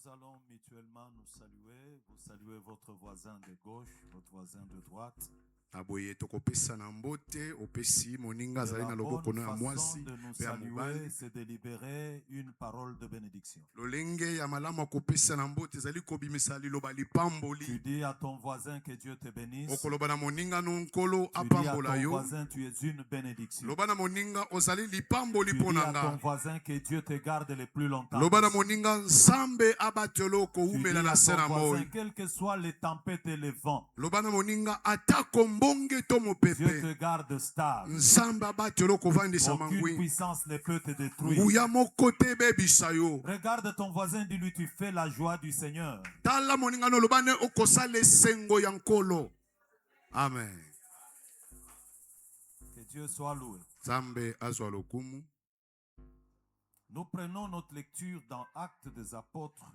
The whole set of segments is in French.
Nous allons mutuellement nous saluer. Vous saluez votre voisin de gauche, votre voisin de droite. Aboye tokopesa na mbote opesi moninga Et zali la na bonne loboko na façon mwasi de nous pe ya saluer, mobali. c'est de libérer une parole de bénédiction. Lolenge ya malamu kopesa na mbote zali kobimisa liloba Tu lipamboli. dis à ton voisin que Dieu te bénisse. Okoloba na moninga no nkolo Tu dis à apambola ton yo. voisin tu es une bénédiction. Loba na moninga ozali lipamboli Tu dis à ton ponanga. voisin que Dieu te garde le plus longtemps. Loba na possible. moninga nzambe abatelo ko Tu dis umela na à sena ton moi. voisin, quelles que soient les tempêtes et les vents, Loba na moninga atako mbonge to Dieu mopepe. te garde stable. Nzambe abatelo ko vandisa Aucune mangwi. puissance ne peut te détruire. Nguya moko te bebisa yo. Regarde ton voisin, dis-lui, tu fais la joie du Seigneur. Tala moninga no lobane okosala esengo ya nkolo. Amen. Que Dieu soit loué. Nzambe azwa lokumu. Nous prenons notre lecture dans Actes des Apôtres,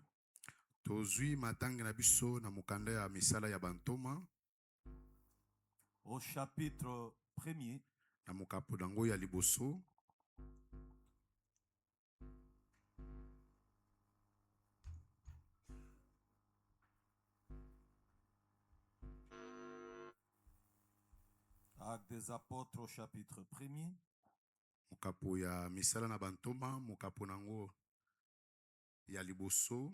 Tozwi matangi na biso na mukanda ya misala ya bantoma au chapitre 1er. na mukapo dango ya liboso. Actes des Apôtres au chapitre 1er. Mukapo ya misala na bantoma, mukapo nango ya liboso.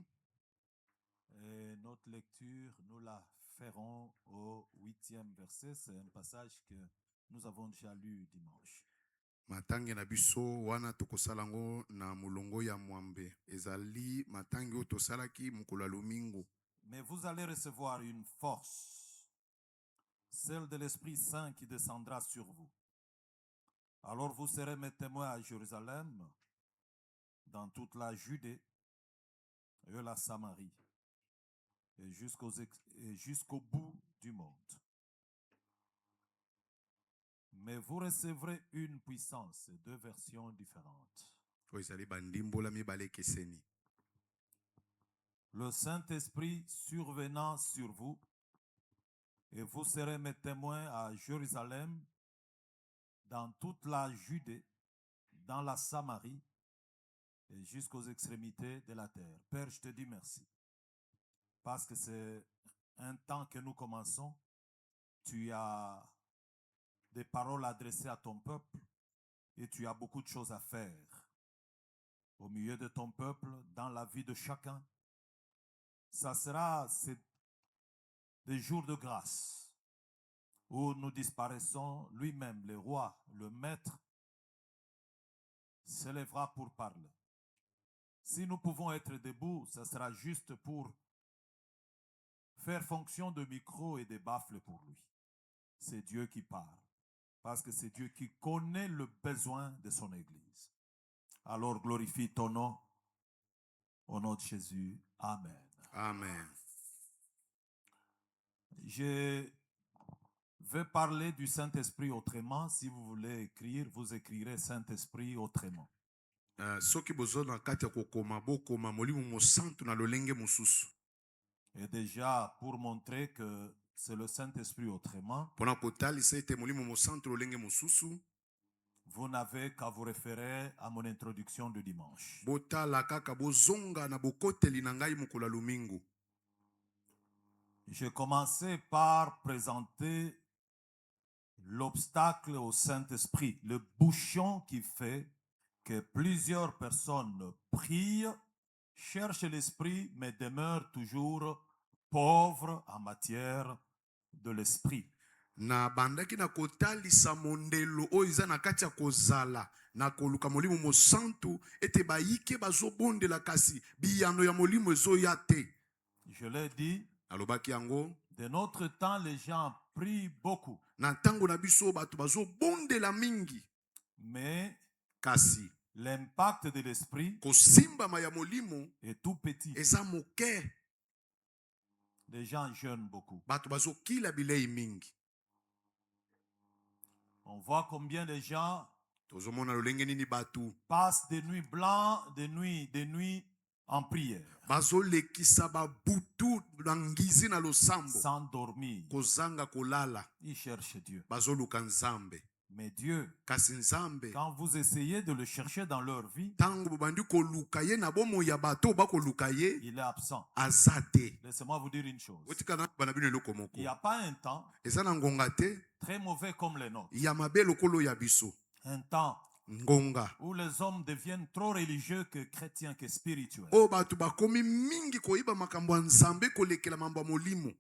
Et notre lecture, nous la ferons au 8e verset. C'est un passage que nous avons déjà lu dimanche. Matangi na biso wana tokosala ngo na mulongo ya mwambe. Ezali matangi o tosalaki mukolo ya lomingo. Mais vous allez recevoir une force, celle de l'Esprit Saint qui descendra sur vous. Alors vous serez mes témoins à Jérusalem, dans toute la Judée et la Samarie, et jusqu'au bout du monde. Mais vous recevrez une puissance, deux versions différentes. Ezali bandimbola mibale keseni. Le Saint-Esprit survenant sur vous, et vous serez mes témoins à Jérusalem, dans toute la Judée, dans la Samarie, et jusqu'aux extrémités de la terre. Père, je te dis merci, parce que c'est un temps que nous commençons. Tu as des paroles adressées à ton peuple, et tu as beaucoup de choses à faire au milieu de ton peuple, dans la vie de chacun. Ça sera des jours de grâce où nous disparaissons. Lui-même, le roi, le maître, s'élèvera pour parler. Si nous pouvons être debout, ça sera juste pour faire fonction de micro et de baffles pour lui. C'est Dieu qui parle, parce que c'est Dieu qui connaît le besoin de son Église. Alors glorifie ton nom, au nom de Jésus. Amen. Amen. Je vais parler du Saint-Esprit autrement. Si vous voulez écrire, vous écrirez Saint-Esprit autrement. Soki bozo na kati ya kokoma bokoma molimo mosantu na lolenge mosusu. Et déjà, pour montrer que c'est le Saint-Esprit autrement, Pona kotalisa ete molimo mosantu lolenge mosusu. vous n'avez qu'à vous référer à mon introduction de dimanche. Botala kaka bozonga na bokoteli na ngai mokolo ya lomingo. J'ai commencé par présenter l'obstacle au Saint-Esprit, le bouchon qui fait que plusieurs personnes prient, cherchent l'Esprit, mais demeurent toujours pauvres en matière de l'Esprit. Na bandaki na kotalisa mondelo oyo eza na kati ya kozala na koluka molimo mosantu ete bayike bazobondela kasi biyano ya molimo ezoya te. Je l'ai dit, Alobaki yango de notre temps, les gens prient beaucoup. na ntango na biso bato bazobondela mingi, Mais kasi l'impact de l'Esprit kosimbama ya molimo est tout petit. eza moke. Les gens jeûnent beaucoup. Bato bazokila bilei mingi. On voit combien de gens Tozomona lolenge nini batu passent des nuits blancs, des nuits en prière, bazolekisa babutu na ngizi na losambo sans dormir. kozanga kolala. Ils cherchent Dieu. Bazoluka nzambe. Mais Dieu, kasi nzambe quand vous essayez de le chercher dans leur vie, ntango bobandi koluka ye na bomoi ya bato bakoluka ye il est absent. aza te. Laissez-moi vous dire une chose. otika na bana bino eloko moko Il n'y a pas un temps eza na ngonga te très mauvais comme le nôtre. ya mabe lokolo ya biso Un temps ngonga où les hommes deviennent trop religieux que chrétiens que spirituels. oyo bato bakomi mingi koyiba makambo ya nzambe kolekela mambo ya molimo.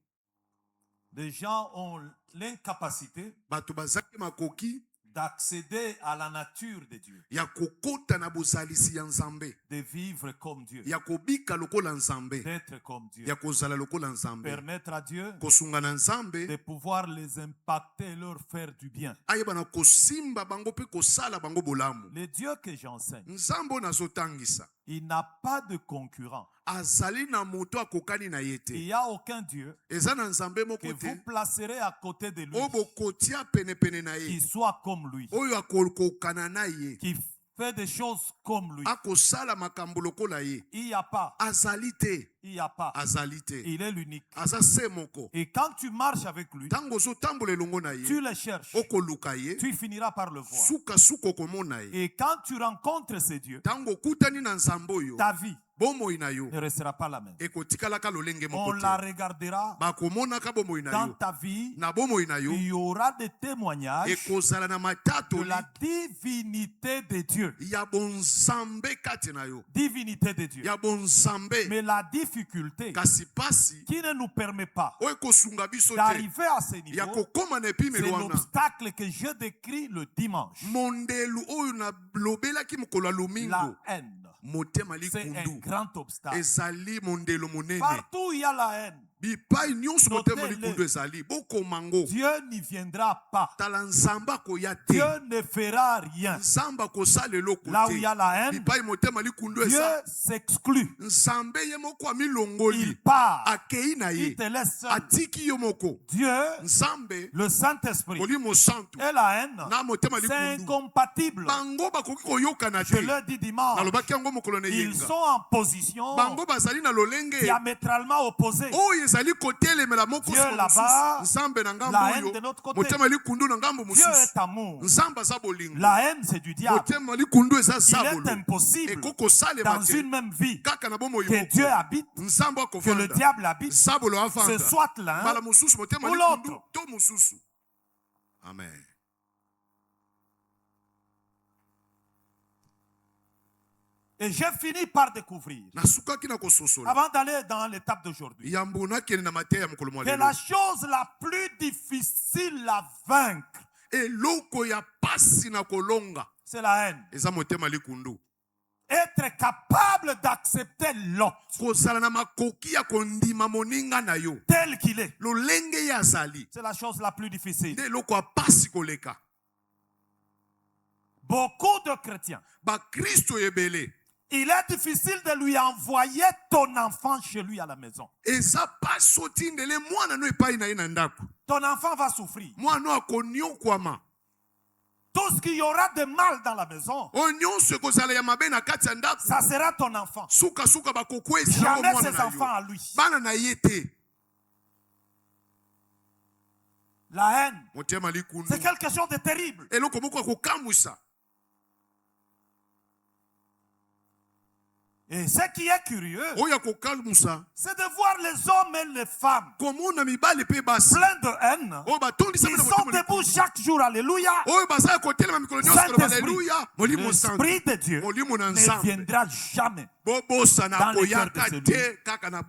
Les gens ont l'incapacité bato bazaki makoki d'accéder à la nature de Dieu, ya kokota na bozalisi ya nzambe, de vivre comme Dieu, ya kobika lokola nzambe, d'être comme Dieu, ya kozala lokola nzambe, permettre à Dieu kosunga na nzambe, de pouvoir les impacter et leur faire du bien. ayeba na kosimba bango pe kosala bango bolamu. Le Dieu que j'enseigne, Nzambe nazotangisa il n'a pas de concurrent. azali na moto akokani na ye Il te. n'y a aucun Dieu Eza na nzambe que moko te vous placerez à côté de lui oyo bokotia penepene na qui ye, soit comme lui, oyo akokokana na ye, qui fait des choses comme lui. akosala makambo lokola ye. Il n'y a pas. Azali te, Il n'y a pas. azali te, Il est l'unique. aza se moko. Et quand tu marches avec lui, Ntango ozotambola elongo na tu ye, le cherches. okoluka ye, Tu finiras par le voir. suka suka okomona ye. Et quand tu rencontres ce Dieu, Ntango okutani na nzambe oyo, ta vie bomoi na yo ne restera pas la même. ekotikalaka lolenge On moko la te. regardera Bakomonaka bomoi na dans yo, ta vie. na bomoi na yo Il y aura des témoignages ekozala na de matatoli la divinité de Dieu. ya bonzambe kati na yo, Divinité de Dieu. ya bonzambe. Mais la difficulté Kasi pasi qui ne nous permet pas oyo ekosunga biso te d'arriver à ce ya niveau, kokoma na c'est epimelo wana, l'obstacle que je décris le dimanche. mondelu oyo nalobelaki mokolo ya La lomingo, haine. motema C'est un likundu grand obstacle. ezali mondelo monene. Partout où il y a la haine, bipai nyonso motema Notez-le. likundu ezali, bokomango Dieu n'y viendra pas. tala nzambe akoya te, Dieu ne fera rien. nzambe akosala eloko Là où il y te. a la haine, Bipai motema likundu Dieu eza, s'exclut. nzambe ye moko Il amilongoli, part. akei na Il ye, te laisse seul. atiki yo moko. Dieu, Nzambe le Saint-Esprit molimo santu et la haine, na motema c'est likundu incompatible. bango bakoki koyokana Je te. le dis dimanche. Nalobaki yango mokolo na Ils yenga, sont en position bango bazali na lolenge diamétralement opposée. oyo ezali kotelemela moko Dieu solo là-bas, mosusu. Nzambe na ngambo la haine oyo, de l'autre côté. motema likundu na ngambo Dieu mosusu. est amour. Nzambe aza bolingo, La haine, c'est du diable. motema likundu eza Il est sabolo, impossible ekoki kosalema dans te une même vie kaka na bomoi que Dieu moko. habite, Nzambe que le akovanda, diable habite, sabolo ce avanda, soit l'un mbala mosusu motema ou likundu l'autre. to mosusu. Amen. Et j'ai fini par découvrir, Nasukaki na kososola avant d'aller dans l'étape d'aujourd'hui, yambo nakende na mateya ya mokolo mwa que lelo. la chose la plus difficile à vaincre, Eloko ya pasi na kolonga c'est la haine. eza motema likundu. Être capable d'accepter l'autre Kozala na makoki ya kondima moninga na yo tel qu'il est, lolenge ye azali, c'est la chose la plus difficile. nde eloko ya pasi koleka. Beaucoup de chrétiens, Bakristo ebele il est difficile de lui envoyer ton enfant chez lui à la maison. eza pasi otindele mwana no epai na ye na ndako. Ton enfant va souffrir. Mwana akoniokwama, Tout ce qu'il y aura de mal dans la maison, oyo nyonso ekozala ya mabe na kati ya ndako, ça sera ton enfant. sukasuka bakokwesa yango Jamais mwana ses na enfants yo, à lui. bana na ye te. La haine, Motema likundu c'est quelque chose de terrible. eloko moko ya kokamwisa. Et ce qui est curieux, Oyo ya kokamwisa c'est de voir les hommes et les femmes komona mibali mpe basi pleins de haine. oyo batondisa Ils na sont motema debout likundu, chaque jour, alléluia. oyo baza kotelema mikolo nyonso koloba Saint-Esprit, aleluya. Molimo santu, l'Esprit de Dieu molimo na ne nzambe viendra jamais bobosana dans les cœurs koyaka de te kaka na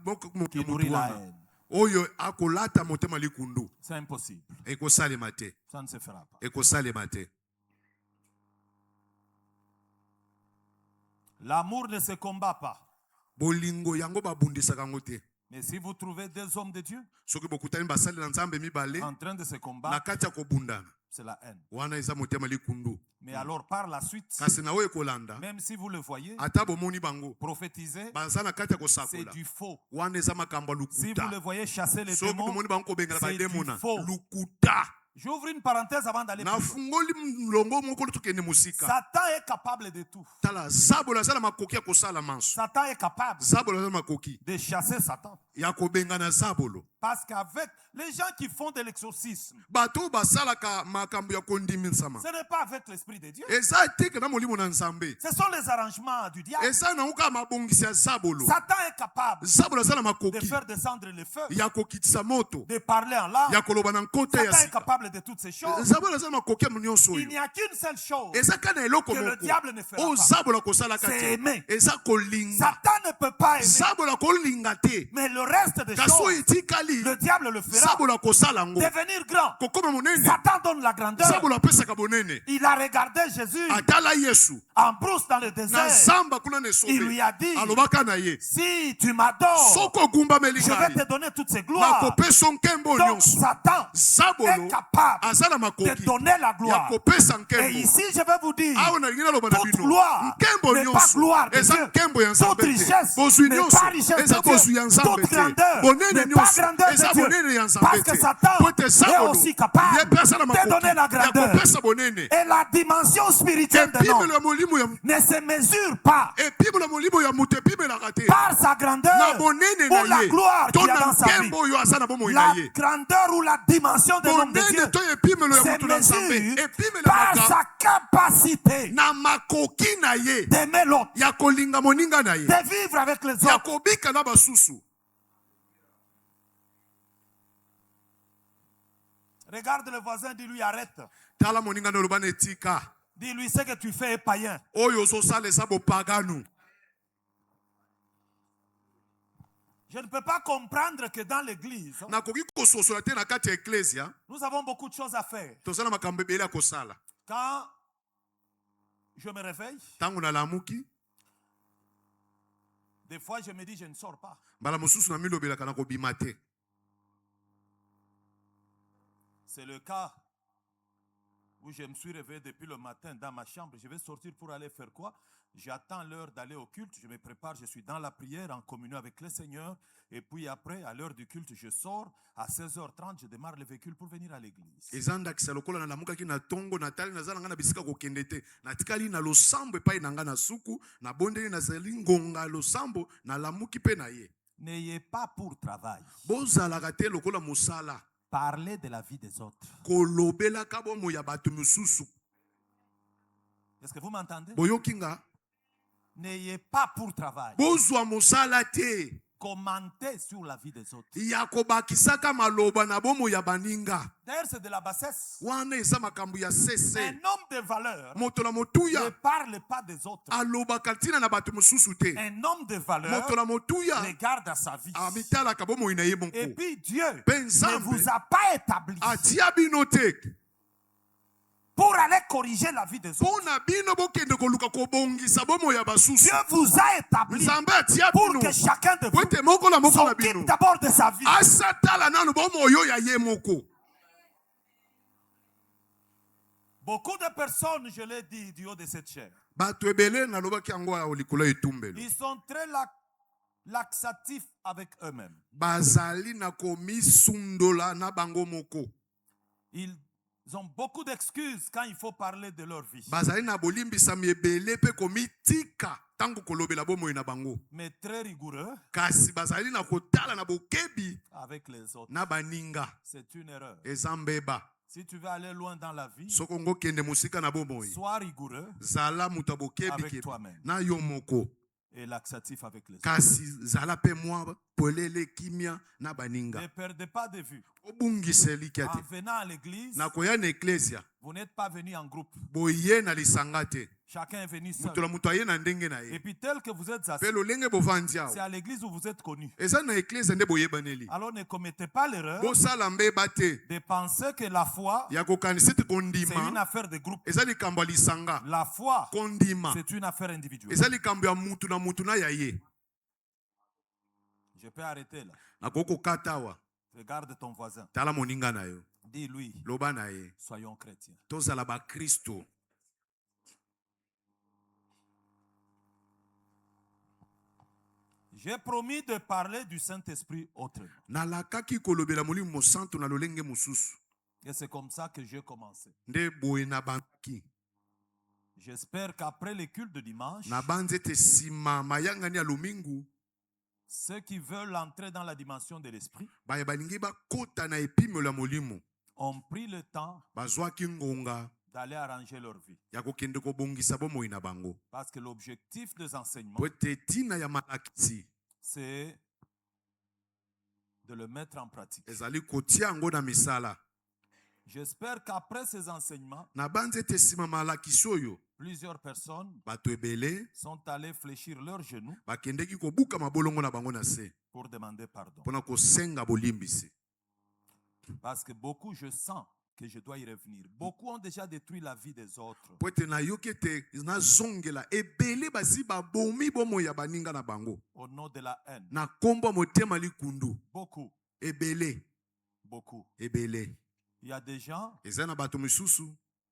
qui nourrit la motu haine. oyo akolata motema likundu. C'est impossible. Ekosalema te, Ça ne se fera pas. ekosalema te. L'amour ne se combat pas. Bolingo yango babundisaka yango te. Mais si vous trouvez des hommes de Dieu Soki bokutani basali na nzambe mibale en train de se na combattre, kati ya kobundana, c'est la haine. wana eza motema likundu. Mais alors par la suite, Kasi na oyo ekolanda, même si vous le voyez, ata bomoni bango prophétiser, baza na kati ya c'est kosakola, du faux. wana eza makambo ya Si vous lukuta. le voyez chasser les Soki démons, bomoni bango kobengela c'est du bademona faux. lukuta. J'ouvre une parenthèse avant d'aller plus loin. Nafungoli mlongo moko tukende musika. Satan est capable de tout. Tala zabola zala makoki ya kosala manso. Satan est capable Zabola zala makoki de chasser Satan. ya kobengana zabolo. Parce qu'avec les gens qui font de l'exorcisme, Bato basalaka makambo ya kondimisama. ce n'est pas avec l'Esprit de Dieu. Eza teke na molimo na nzambe. Ce sont les arrangements du diable. Eza na uka mabongisi ya zabolo. Satan est capable Zabolo sala de makoki. faire descendre le feu, Ya kokitisa moto. de parler en langue. Ya koloba na nkota ya Satan est sika. capable de toutes ces choses. Zabolo sala makoki ya nyonso Il n'y oyo. a qu'une seule chose Eza kana eloko que le moko. diable ne fera O pas. zabolo kosala C'est kati. aimer. Eza kolinga. Satan ne peut pas aimer. Zabolo kolinga te. Mais le reste des Kaso choses, etikali. le diable le fera. Zabolo kosala ngo. Devenir grand. Kokoma monene. Satan donne la grandeur. Zabolo apesaka bonene. Il a regardé Jésus Atala Yesu. en brousse dans le Na désert. zamba kuna Il nesobe. lui a dit, Alobaka na ye. si tu m'adores, Soko gumba je vais melingai. te donner toutes ces gloires. Makopesa nkembo Donc nyonso. Satan Zabolo est capable azala de makoki. donner la gloire. Yakopesa Et nkembo. ici, je vais vous dire, Awo na ngina loba na toute bino. gloire Nkembo n'est pas nyonso. gloire de Eza Dieu. nkembo ya Toute nzambe te. richesse Bozwi n'est nyonso. pas richesse Eza de bozwi Dieu. ya nzambe Toute te. grandeur Bonene n'est pas nyonso. grandeur Eza de Dieu. bonene ya Parce nzambe que te. Satan Pote est Zabolo. aussi capable Ye pesa na de donner makoki. la grandeur. Yakopesa bonene. Et la dimension spirituelle de Epimelo l'homme ya molimo ya ne se mesure pas epimelo ya molimo ya moto epimelaka te. par sa grandeur Na bonene ou na la ye. gloire To qu'il a na dans sa vie. nkembo oyo aza na bomoi La na ye. grandeur ou la dimension de l'homme de Bonene Dieu to epimelo ya se moto na nzambe. mesure Epimelo par ya sa capacité na makoki na ye. d'aimer l'autre, Ya kolinga moninga na ye. de vivre avec les Ya autres. kobika na basusu. Regarde le voisin, dis-lui arrête. Tala moninga na loba na etika. Dis-lui ce que tu fais est païen. Oyo ozosala eza bopaganu. Je ne peux pas comprendre que dans l'église, Nakoki kososola te na kati ya eklesia. nous avons beaucoup de choses à faire. Tozala makambo ebele ya kosala. Quand je me réveille, Tango nalamuki. des fois je me dis je ne sors pas. Mbala mosusu na milobelaka na kobima te. C'est le cas où je me suis réveillé depuis le matin dans ma chambre. Je vais sortir pour aller faire quoi? J'attends l'heure d'aller au culte. Je me prépare, je suis dans la prière en communion avec le Seigneur. Et puis après, à l'heure du culte, je sors. À 16h30, je démarre le véhicule pour venir à l'église. Eza ndakisa lokola nalamukaki na tongo natali nazala nga na bisika kokende te. Natikali na losambo epai na nga na suku. Nabondeli nazali ngonga losambo nalamuki pe na ye. N'ayez pas pour travail. Bozalaka te lokola mosala. Parlez de la vie des autres. Kolobelaka bomo ya bato mosusu. Est-ce que vous m'entendez? Boyokinga. N'ayez pas pour travail. Bozwa mosala te. Commentez sur la vie des autres. Ya kobakisaka maloba na bomo ya baninga. D'ailleurs, c'est de la bassesse. Wana eza makambo ya Un sese. homme de valeur Moto na ne motuya parle pas des autres. alobaka ntina na bato mosusu te. Un homme de valeur Moto na motuya regarde à sa vie. amitalaka bomoi na ye Et moko. puis Dieu Pe ne Nzambe vous a pas établi atia bino te. pour aller corriger la vie des autres. Mpo na bino bokende koluka kobongisa bomoi ya basusu. Dieu vous a établi Nzambe atia pour bino que chacun de po vous ete moko na moko na s'occupe bino d'abord de sa vie. asatala nanu bomoi oyo ya ye moko. Beaucoup de personnes, je l'ai dit du haut de cette chair, Bato ebele nalobaki yango ya likolo ya etumbelo. ils sont très laxatifs avec eux-mêmes. Bazali na komisundola na bango moko. Ils ont beaucoup d'excuses quand il faut parler de leur vie. Bazali na bolimbisami ebele pe komitika tango kolobela bomoi na bango. Mais très rigoureux Kasi bazali na kotala na bokebi avec les autres. na baninga. C'est une erreur. Eza mbeba. Si tu veux aller loin dans la vie, Soko ngo kende musika na bomoi. sois rigoureux Zala muta bokebi avec kebi. toi-même Na yo moko. et laxatif avec les autres. Kasi zala pe mwa polele kimia na baninga. Ne perdez pas de vue. Obungiseli En kiate. venant à l'église, Na koya na eklesia. vous n'êtes pas venu en groupe. Boye na lisanga te. Chacun est venu Mutu seul. la mutu aye na ndenge na Et ye. puis tel que vous êtes assis, Pe lolenge bovandi awo. c'est à l'église où vous êtes connu. Eza na eklesia nde boyebaneli. Alors ne commettez pas l'erreur Bosala mbeba te. de penser que la foi, Ya kokanisa te c'est une kondima. affaire de groupe. Eza likambo ya lisanga. La foi, Kondima. c'est une affaire individuelle. Eza likambo ya mutu na ya ye. Je peux arrêter là. Nakoko kata awa. Regarde ton voisin. Tala moninga na yo. Dis-lui, Loba na ye. soyons chrétiens. Tozala ba Kristo. J'ai promis de parler du Saint-Esprit autrement. Nalakaki kolobela molimo mosantu na lolenge mosusu. Et c'est comme ça que j'ai commencé. Nde boye na banki. J'espère qu'après les cultes de dimanche, Na banze te sima mayangani ya lumingu. Ceux qui veulent entrer dans la dimension de l'esprit baye balingi bakota na epimelo ya molimo ont pris le temps bazwaki ngonga d'aller arranger leur vie. ya kokende kobongisa bomoi na bango Parce que l'objectif des enseignements, po ete ntina ya malakisi c'est de le mettre en pratique. ezali kotia yango na misala. J'espère qu'après ces enseignements, Na banza ete nsima malakisi oyo plusieurs personnes bato ebele sont allées fléchir leurs genoux bakendeki kobuka mabolongo na bango na se pour demander pardon. mpona kosenga bolimbisi. Parce que beaucoup, je sens que je dois y revenir. Beaucoup ont déjà détruit la vie des autres. Po ete nayoki ete nazongela ebele basi babomi bomoi ya baninga na bango Au nom de la haine. na kombo ya motema likundu. Beaucoup, Ebele beaucoup. ebele Il y a des gens eza na bato misusu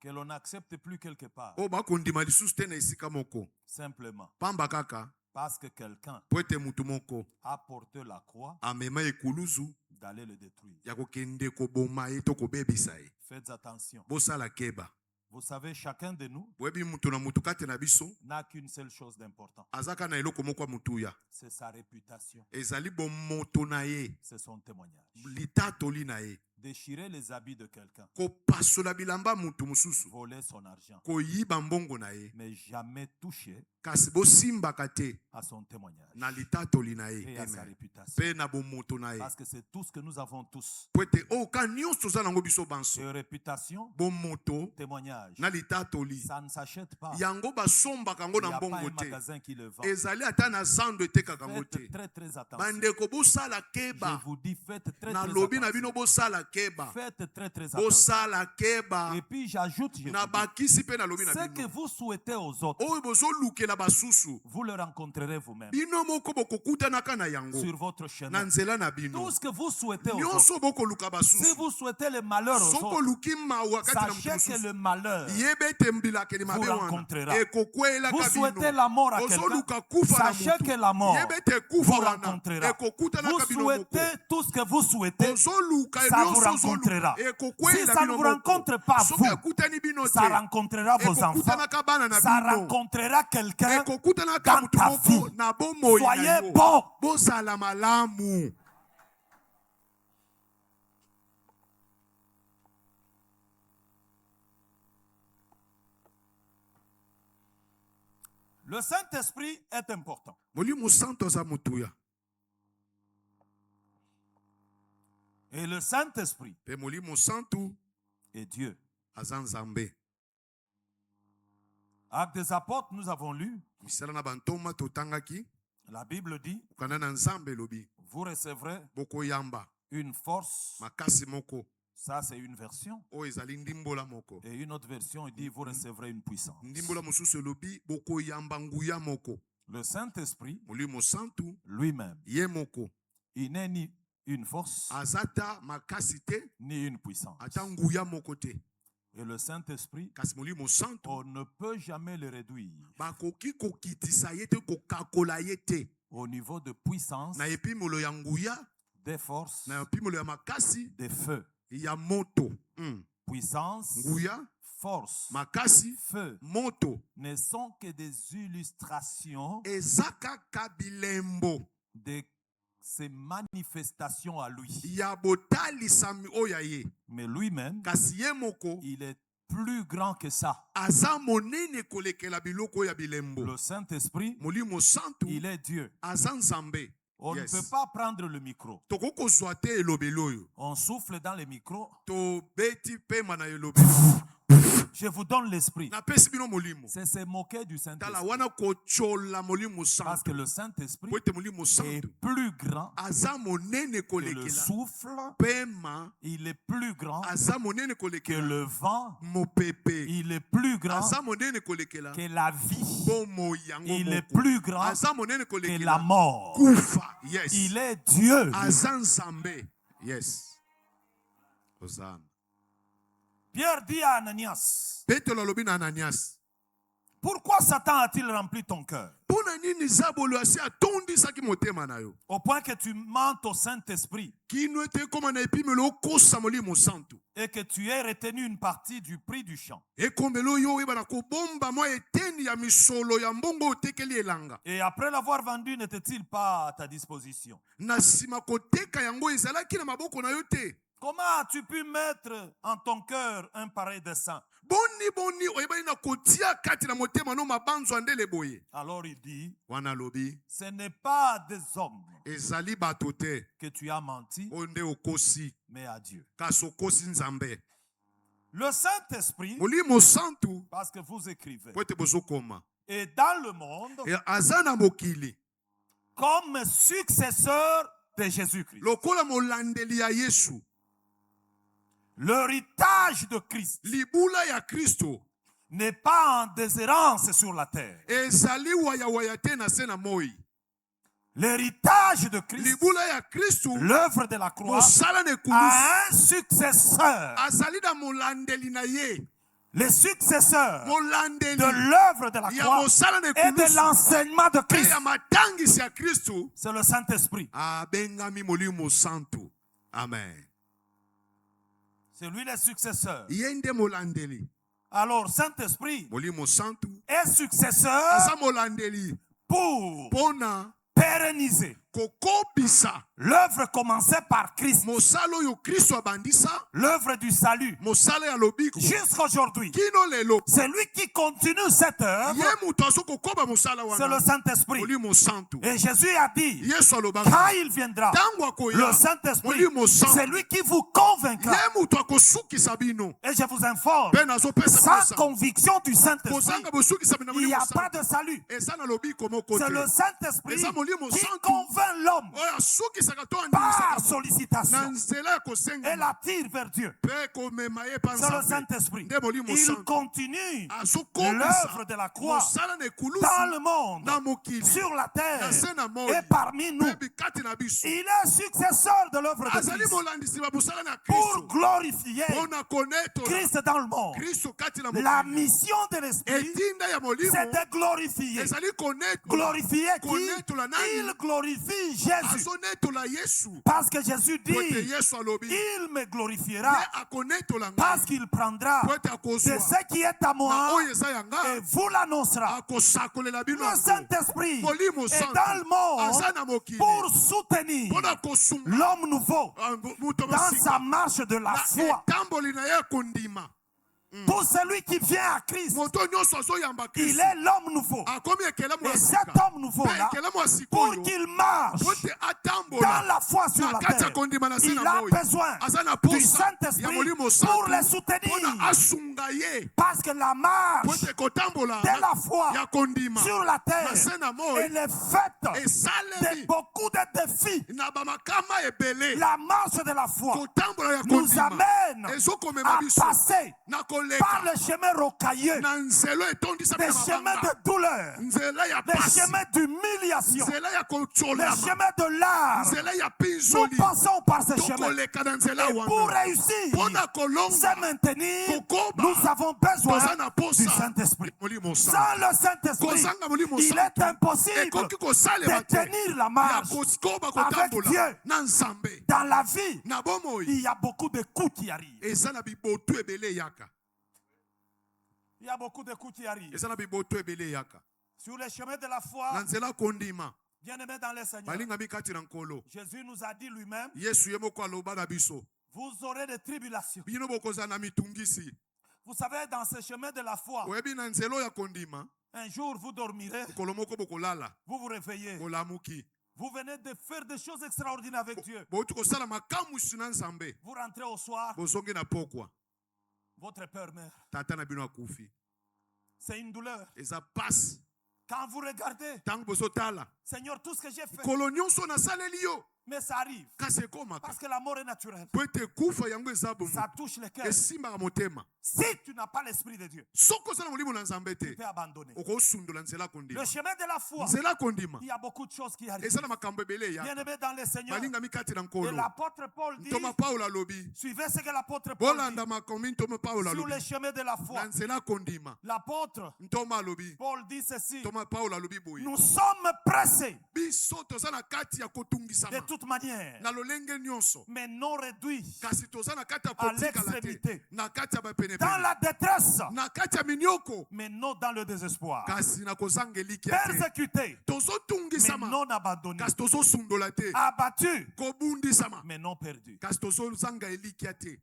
que l'on n'accepte plus quelque part. oyo bakondima lisusu te na esika moko Simplement pamba kaka parce que quelqu'un po ete mutu moko a porté la croix amema ekuluzu d'aller le détruire. ya kokende koboma ye to kobebisa ye. Faites attention. Bosala keba. Vous savez, chacun de nous Boyebi mutu na mutu kati na biso n'a qu'une seule chose d'important. azaka na eloko moko ya mutuya C'est sa réputation. ezali bomoto na ye C'est son témoignage. litatoli na ye Déchirer les habits de quelqu'un. kopasola bilamba mutu mosusu Voler son argent. koyiba mbongo na ye Mais jamais toucher kasi bosimbaka te à son témoignage na litatoli na et ye à sa Amen. réputation. Mpe na bomoto na ye Parce que c'est tout ce que nous avons tous. po ete oyo ka nyonso toza nango biso banso Et réputation, bomoto témoignage. na litatoli Ça ne s'achète pas. yango basombaka yango Il n'y na a pas mbongo un te magasin qui le vend. ezali ata na zando etekaka yango te. Faites très très attention. Bandeko bosala Je keba vous dis, faites très très na lobi na attention. bino bosala keba Faites très très attention. bosala keba Et puis j'ajoute, je na vous dis, bakisi mpe na lobi na ce que bino vous souhaitez aux autres, oyo bozolukela basusu vous le rencontrerez vous-même bino moko bokokutanaka na yango sur votre na chemin. nzela na bino Tout ce que vous souhaitez aux autres, nyonso bokoluka si basusu vous souhaitez le malheur aux soko autres, oluki mawa kati na mutu sachez que mosusu le malheur, yeba ete mbilakeli mabe vous wana rencontrera. ekokwelaka vous souhaitez bino la mort à quelqu'un, ozoluka kufa na sachez que la mutu mort yeba ete vous kufa wana rencontrera. Vous ekokutanaka bino moko souhaitez tout ce que vous souhaitez, ozoluka ça vous nyonso rencontrera. ozoluka Si ekokwela ça ne bino vous moko rencontre pas, soki vous, ekutani bino ça te rencontrera vos enfants, ekokutanaka bana na ça bino rencontrera quelqu'un. ekokutanaka dans mutu ta moko vie. na bomoi na Soyez yo bon. bozala malamu. Le Saint-Esprit est important. Molimo santo aza motuya Et le Saint-Esprit mpe molimo santu est Dieu. aza nzambe. Actes des Apôtres, nous avons lu, misala na bantoma totangaki la Bible dit, kokanda na nzambe elobi vous recevrez bokoyamba une force. makasi moko Ça, c'est une version. oyo ezali ndimbola moko. Et une autre version, il dit, vous recevrez une puissance. Ndimbola mosusu elobi bokoyamba nguya moko. Le Saint-Esprit, molimo santu lui-même, ye moko il n'est ni une force, azata makasi te ni une puissance. ata nguya moko te. Et le Saint-Esprit, kasi molimo santu on ne peut jamais le réduire bakoki kokitisa ye te kokakola ye te au niveau de puissance, na epimolo ya nguya des forces, na epimolo ya makasi des feux. ya moto. Puissance, nguya force, makasi feu moto ne sont que des illustrations eza kaka bilembo de ces manifestations à lui. ya botalisami oyo ya ye. Mais lui-même, kasi ye moko il est plus grand que ça. aza monene kolekela biloko ya bilembo. Le Saint-Esprit, molimo santu il est Dieu. aza nzambe. On Yes. ne peut pas prendre le micro. tokoki kozwa te elobeli oyo On souffle dans le micro. tobeti pema na elobeli. Je vous donne l'esprit. napesi bino molimo C'est se moquer du tala Saint-Esprit. wana kochola molimo Parce santu que le Saint-Esprit po ete molimo est santu plus grand aza monene que le kolekela souffle. pema, Il est plus grand aza monene que kolekela le vent. mopepe, Il est plus grand aza monene kolekela que la vie. bomoi yango Il est moko, plus grand aza monene que la kolekela mort. kufa. Yes. Il est Dieu. lui. aza nzambe. Yes. Hosanna. Pierre dit à Ananias, Petro alobi na Ananias Pourquoi Satan a-t-il rempli ton cœur? mpona nini zabolo asi atondisaki motema na yo Au point que tu mentes au Saint-Esprit kino ete ekóma na epimelo okosa molimo santu et que tu aies retenu une partie du prix du champ. ekombelo oyo oyeba na kobomba mwa eteni ya misolo ya mbongo otekeli elanga Et après l'avoir vendu, n'était-il pas à ta disposition? na nsima koteka yango ezalaki na maboko na yo te Comment as-tu pu mettre en ton cœur un pareil dessein? boni oyebani na kotia kati na motema no mabanzo ya ndele boye Alors il dit, wana alobi ce n'est pas des hommes ezali bato te que tu as menti, oyo nde okosi mais à Dieu. kasi okosi nzambe Le Saint-Esprit, molimo santu parce que vous écrivez, po ete bozokoma est dans le monde aza na mokili comme successeur de Jésus-Christ. lokola molandeli ya yesu L'héritage de Christ libula ya kristo n'est pas en déshérence sur la terre. ezali wayawaya te na se na moi L'héritage de Christ, libula ya kristo l'œuvre de la croix, mosala na ekulusu a un successeur. azali na molandeli na ye Le successeur molandeli de l'œuvre de la ya croix mosala na et de ekulusu l'enseignement de mpe Christ. ya matangisi ya kristo C'est le Saint-Esprit. abengami molimo santu amen C'est lui le successeur. ye nde molandeli Alors, Saint-Esprit molimo santu est successeur aza molandeli pour mpona pérenniser kokobisa l'œuvre commencée par Christ, mosala oyo kristo abandisa l'œuvre du salut, mosala ya lobiko jusqu'aujourd'hui. kino lelo C'est lui qui continue cette œuvre, ye moto azo kokoba mosala c'est le wana Saint-Esprit. molimo santu Et Jésus a dit, yesu alobaka quand il viendra, ntango le akoya Saint-Esprit, molimo santu c'est lui qui vous convaincra. ye moto akosukisa bino Et je vous informe, mpe nazopesa sans posa conviction du Saint-Esprit, kozanga bosukisa mina il n'y molimo a pas santu de salut. eza na lobiko moko C'est te le Saint-Esprit Eza molimo qui santu. convainc l'homme oyo asukisaka to par andimisaka na sollicitation nzela ya et kosenga l'attire vers Dieu. mpe komema ye pa C'est le nzambe Saint-Esprit. nde molimo Il santu continue azokobisa l'œuvre de la croix mosala na ekulusu dans le monde, na mokili sur la terre na se na moi et parmi nous. mpe bikati na biso Il est successeur de l'œuvre de azali Christ molandisi ba mosala na pour kristo glorifier mpo na koneto Christ dans le monde. kristo kati na La mokili mission de l'Esprit, etinda ya molimo c'est de glorifier. ezali konetola Glorifier qui? konetola nani Il glorifie Jésus. azonetola yesu Parce que Jésus po ete dit, yesu alobi il me ye glorifiera akonetola parce ngai qu'il prendra po ete de akozwa ce qui est à na moi oyo eza ya et ngai vous l'annoncera. akosakolela bino Le yango Saint-Esprit molimo est santu dans le monde aza na mokili pour soutenir mpo na kosunga l'homme nouveau moto dans sa mosika marche de la na foi. etamboli na ye ya kondima Tout celui qui vient à Christ, moto nyonso azoyamba il kristo est l'homme nouveau. akomi ekelemo ya Et sika cet homme nouveau-là, mpe ekelemo ya pour sikoyo qu'il marche po ete dans atambola la foi sur na la kati ya terre, kondima na se il na a moi besoin aza na du posa ya Saint-Esprit molimo pour santu les mpo soutenir. na asunga ye Parce que la po marche ete kotambola de la foi ya kondima sur la terre, na se na moi elle est faite de esalemi beaucoup de défis. na bamakama ebele La marche de la foi kotambola ya nous kondima amène ezokomema à biso passer na par koleka le chemin rocailleux, na nzela etondisa des mpe chemins mabanga de douleur, nzela ya des pasi chemins d'humiliation, nzela ya des kotsolama chemins de larmes. nzela ya Nous pinzoli passons par ces chemins. tokoleka na nzela Et pour wana réussir, mpo na se kolonga maintenir, kokoba nous avons besoin toza na du posa Saint-Esprit. molimo Sans santu le Saint-Esprit, kozanga molimo il est santu impossible ekoki de kosalema te tenir la ya marche. kokoba avec kotambola Dieu. na nzambe Dans la vie, na bomoi il y a beaucoup de coups qui arrivent. eza na bibotu ebele eyaka Il y a beaucoup de coups qui arrivent. eza na bibotu ebele eyaka Sur les chemins de la na foi, nzela kondima bien-aimés dans le Seigneur, balingami kati na nkolo Jésus nous a dit lui-même, yesu ye moko aloba na biso vous aurez des tribulations. bino bokozala na mitungisi Vous savez, dans ce chemin de la foi, oyebi na nzela oyo ya kondima un jour vous dormirez, mokolo moko bokolala vous vous réveillez. bolamuki Vous venez de faire des choses extraordinaires avec Dieu. bouti kosala makamwisi na nzambe Vous rentrez au soir, bozongi na pokwa votre père meurt. tata na bino akufi C'est une douleur. eza pasi Quand vous regardez, ntango bozotala Seigneur, tout ce que j'ai fait, kolo nyonso nasaleli yo mais ça arrive. kasi ekomaka Parce que la mort est naturelle. po ete kufa yango eza bomo Ça touche le cœur. esimbaka motema. Si tu n'as pas l'esprit de Dieu, soki oza na molimo na nzambe tu te peux abandonner. okosundola nzela kondima. Le chemin de la foi, Nzela kondima il y a beaucoup de choses qui arrivent. eza na makambo ebele ya Bien-aimé dans le Seigneur. balingami kati na Et nkolo. l'apôtre Paul dit, Ntoma Paulo alobi suivez ce que l'apôtre Paul bolanda dit makomi ntoma Paulo sur alobi le chemin de la foi. na nzela kondima. L'apôtre Ntoma alobi Paul dit ceci, ntoma Paulo alobi boye nous sommes pressés biso toza na kati ya de kotungisama toute manière, na lolenge nyonso mais non réduits kasi toza na kati ya à kotikala te l'extrémité, na kati ya dans bapenepene la détresse, na kati ya minioko mais non dans le désespoir, kasi na kozanga elikya te persécutés, mais tozotungisama non abandonnés, kasi tozosundola te abattus, kobundisama mais non perdus. kasi tozozanga elikya te.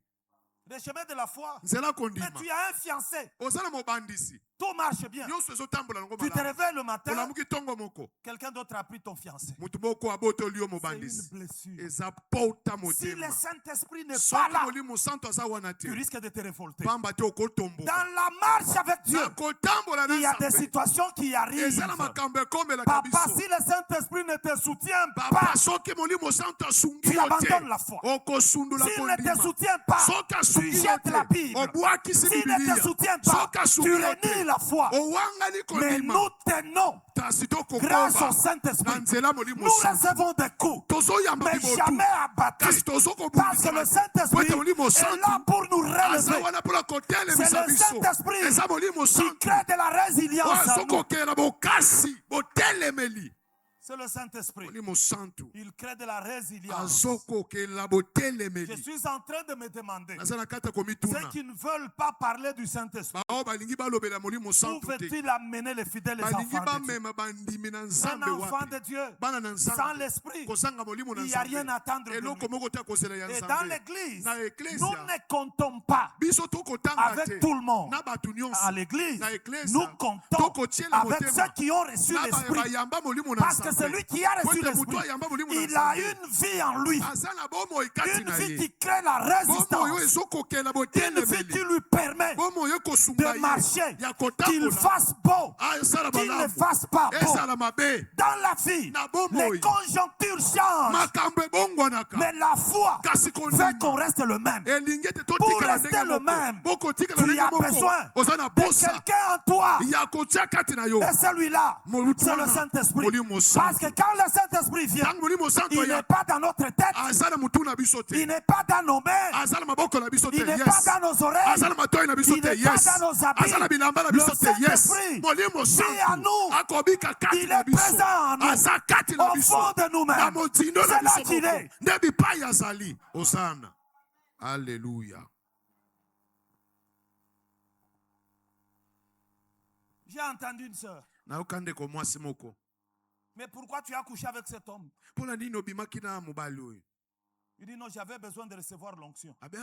Le chemin de la foi, nzela mais kondima tu as un fiancé, oza na mobandisi tout marche bien. nyonso ezotambola nango Tu te malamu réveilles le matin, olamuki ntongo moko quelqu'un d'autre a pris ton fiancé. motu moko abotoli yo C'est une mobandisi blessure. eza pota Si le motema Saint-Esprit n'est pas soki là, molimo santo aza wana te tu risques de te révolter. pamba te okotomboka Dans la marche avec Dieu, na kotambola na il y a des nzambe situations qui arrivent. eza na makambo ekomelaka Papa, biso si le Saint-Esprit ne te soutient papa pas, soki molimo santo asungi tu yo te abandonnes la foi. okosundula S'il ne te kondima soutient pas, soki tu asungi yo jettes la te Bible. obwakisi S'il ne te bibilia soutient pas, soki tu asungi yo renies te la foi. owangani Mais kondima nous tenons kasi grâce au tokokoba Saint-Esprit. na nzela molimo Nous santo recevons des coups, tozoyamba mais bibotu jamais abattus. kasi Parce que tozokobundisa le Saint-Esprit po ete molimo est là santo pour nous aza relever. wana mpona C'est kotelemisa le biso Saint-Esprit eza molimo qui santo crée de la résilience oyo en nous. azokokela bokasi botelemeli C'est le Saint-Esprit. molimo santo Il crée de la résilience. azokokela Je botelemeli suis en train de me demander, naza na kati ya ceux komituna qui ne veulent pas parler du Saint-Esprit, bao balingi balobela molimo où santo te veut-il amener les fidèles les balingi enfants de Dieu? bamema bandimi na Un nzambe enfant wapi de Dieu bana na sans nzambe l'Esprit, kozanga molimo na il n'y a rien nzambe à attendre de eloko lui. moko te ya kozela ya Et dans nzambe l'église, na nous eklesia ne comptons pas biso tokotanga avec te tout le monde. na bato À nyonso l'église, na eklesia nous comptons tokotiela avec motema ceux qui ont reçu na l'Esprit. bayamba molimo na Parce que nzambe celui qui a po reçu ete moto l'Esprit, ayamba molimo na il a nzambe une vie en lui. aza na bomoi kati Une na vie ye qui crée la bomoi oyo résistance. ezokokela Une vie botelemeli qui lui permet bomoi oyo ekosunga de ye marcher. ya Qu'il kotambola fasse beau, asala qu'il ne malamu fasse pas beau. ezala mabe Dans la vie, na bomoi les conjonctures changent. makambo ebongwanaka Mais la foi kasi fait qu'on kondima reste le même. elingi ete Pour totikala rester ndenge le moko même, bokotikala tu ndenge as moko besoin oza na de posa quelqu'un en toi. ya kotia kati na yo Et celui-là, Motu c'est le wana, Saint-Esprit. molimo Parce que santo quand le Saint-Esprit vient, ntango molimo santo il n'est ya pas dans notre tête, aza na motu na biso te il n'est pas dans nos mains, aza na maboko na biso te il n'est pas yes dans nos oreilles, aza na matoi na biso il te n'est pas yes dans nos habits. aza na bilamba na Le biso te yes Saint-Esprit molimo vit en santo nous. akobika kati Il na est biso présent en nous. aza kati na Au biso fond de na nous-mêmes. motindo na C'est là biso qu'il moko est. nde bipai azali osana alleluya. J'ai entendu une sœur. nayoka ndeko mwasi moko Mais pourquoi tu as couché avec cet homme? mpona nini obimaki na mobali oyo Il dit non, j'avais besoin de recevoir l'onction. abe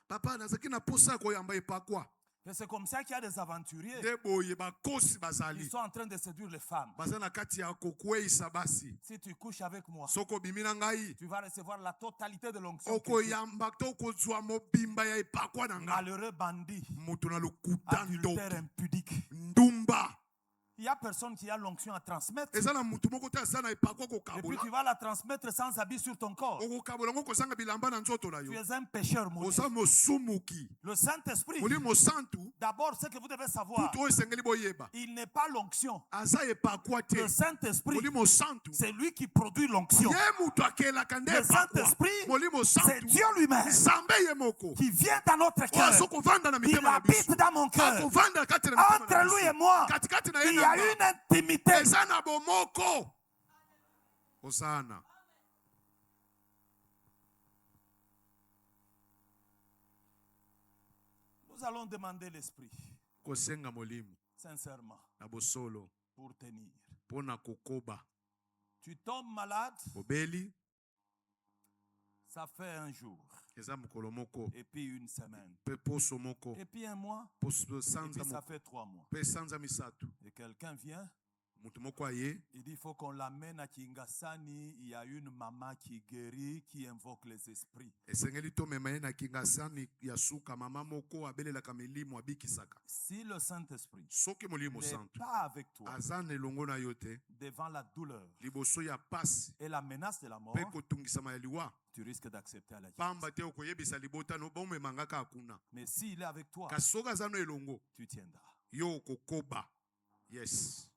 papa nazalaki na posa ya koyamba epakwa Et c'est comme ça qu'il y a des aventuriers nde boye bakosi qui bazali sont en train de séduire les femmes. baza na kati ya kokweyisa basi Si tu couches avec moi, soki obimi na ngai tu vas recevoir la totalité de l'onction. okoyamba to okozwa mobimba ya epakwa na ngai Malheureux bandit, moto na lokuta adultère ndoki impudique. ndumba Il n'y a personne qui a l'onction à transmettre. eza na motu moko te aza na epakwa Et puis tu kokabola vas la transmettre sans habit sur ton corps. okokabola ngo kozanga bilamba na nzoto na Tu yo es un pécheur maudit. oza mosumuki Le Saint-Esprit, molimo santu d'abord, ce que vous devez savoir, tutu oyo esengeli boyeba il n'est pas l'onction. aza epakwa te Le Saint-Esprit, molimo santu c'est lui qui produit l'onction. ye moto akelaka nde Le epakwa Saint-Esprit, molimo c'est santu Dieu lui-même nzambe ye moko qui vient dans notre oyo cœur. azokovanda na Il mitema na biso habite dans mon cœur. akovanda kati na mitema Entre na lui et biso moi, katikati na ye il y na a nga une intimité. eza na bomoko osana Nous allons demander l'Esprit, kosenga molimo sincèrement, na bosolo pour tenir. mpona kokoba Tu tombes malade, obeli ça fait un jour, eza mokolo moko et puis une semaine, mpe poso moko et puis un mois, poso et sanza puis ça moko fait 3 mois. mpe sanza misato Et quelqu'un vient mutu moko aye Il dit il faut qu'on l'amène à Kingasani. Il y a une maman qui guérit, qui invoque les esprits. esengeli tomema ye na kingasani ya suka mama moko abelelaka milimo abikisaka. Si le Saint-Esprit Soki molimo n'est santu pas avec toi aza na elongo na yo te devant la douleur liboso ya pasi et la menace de la mort, mpe kotungisama ya liwa tu risques d'accepter à la pamba te okoyebisa libotano bomemangaka akuna. Mais s'il est avec toi, kasi soki aza no elongo tu tiendras. yo okokoba. Yes,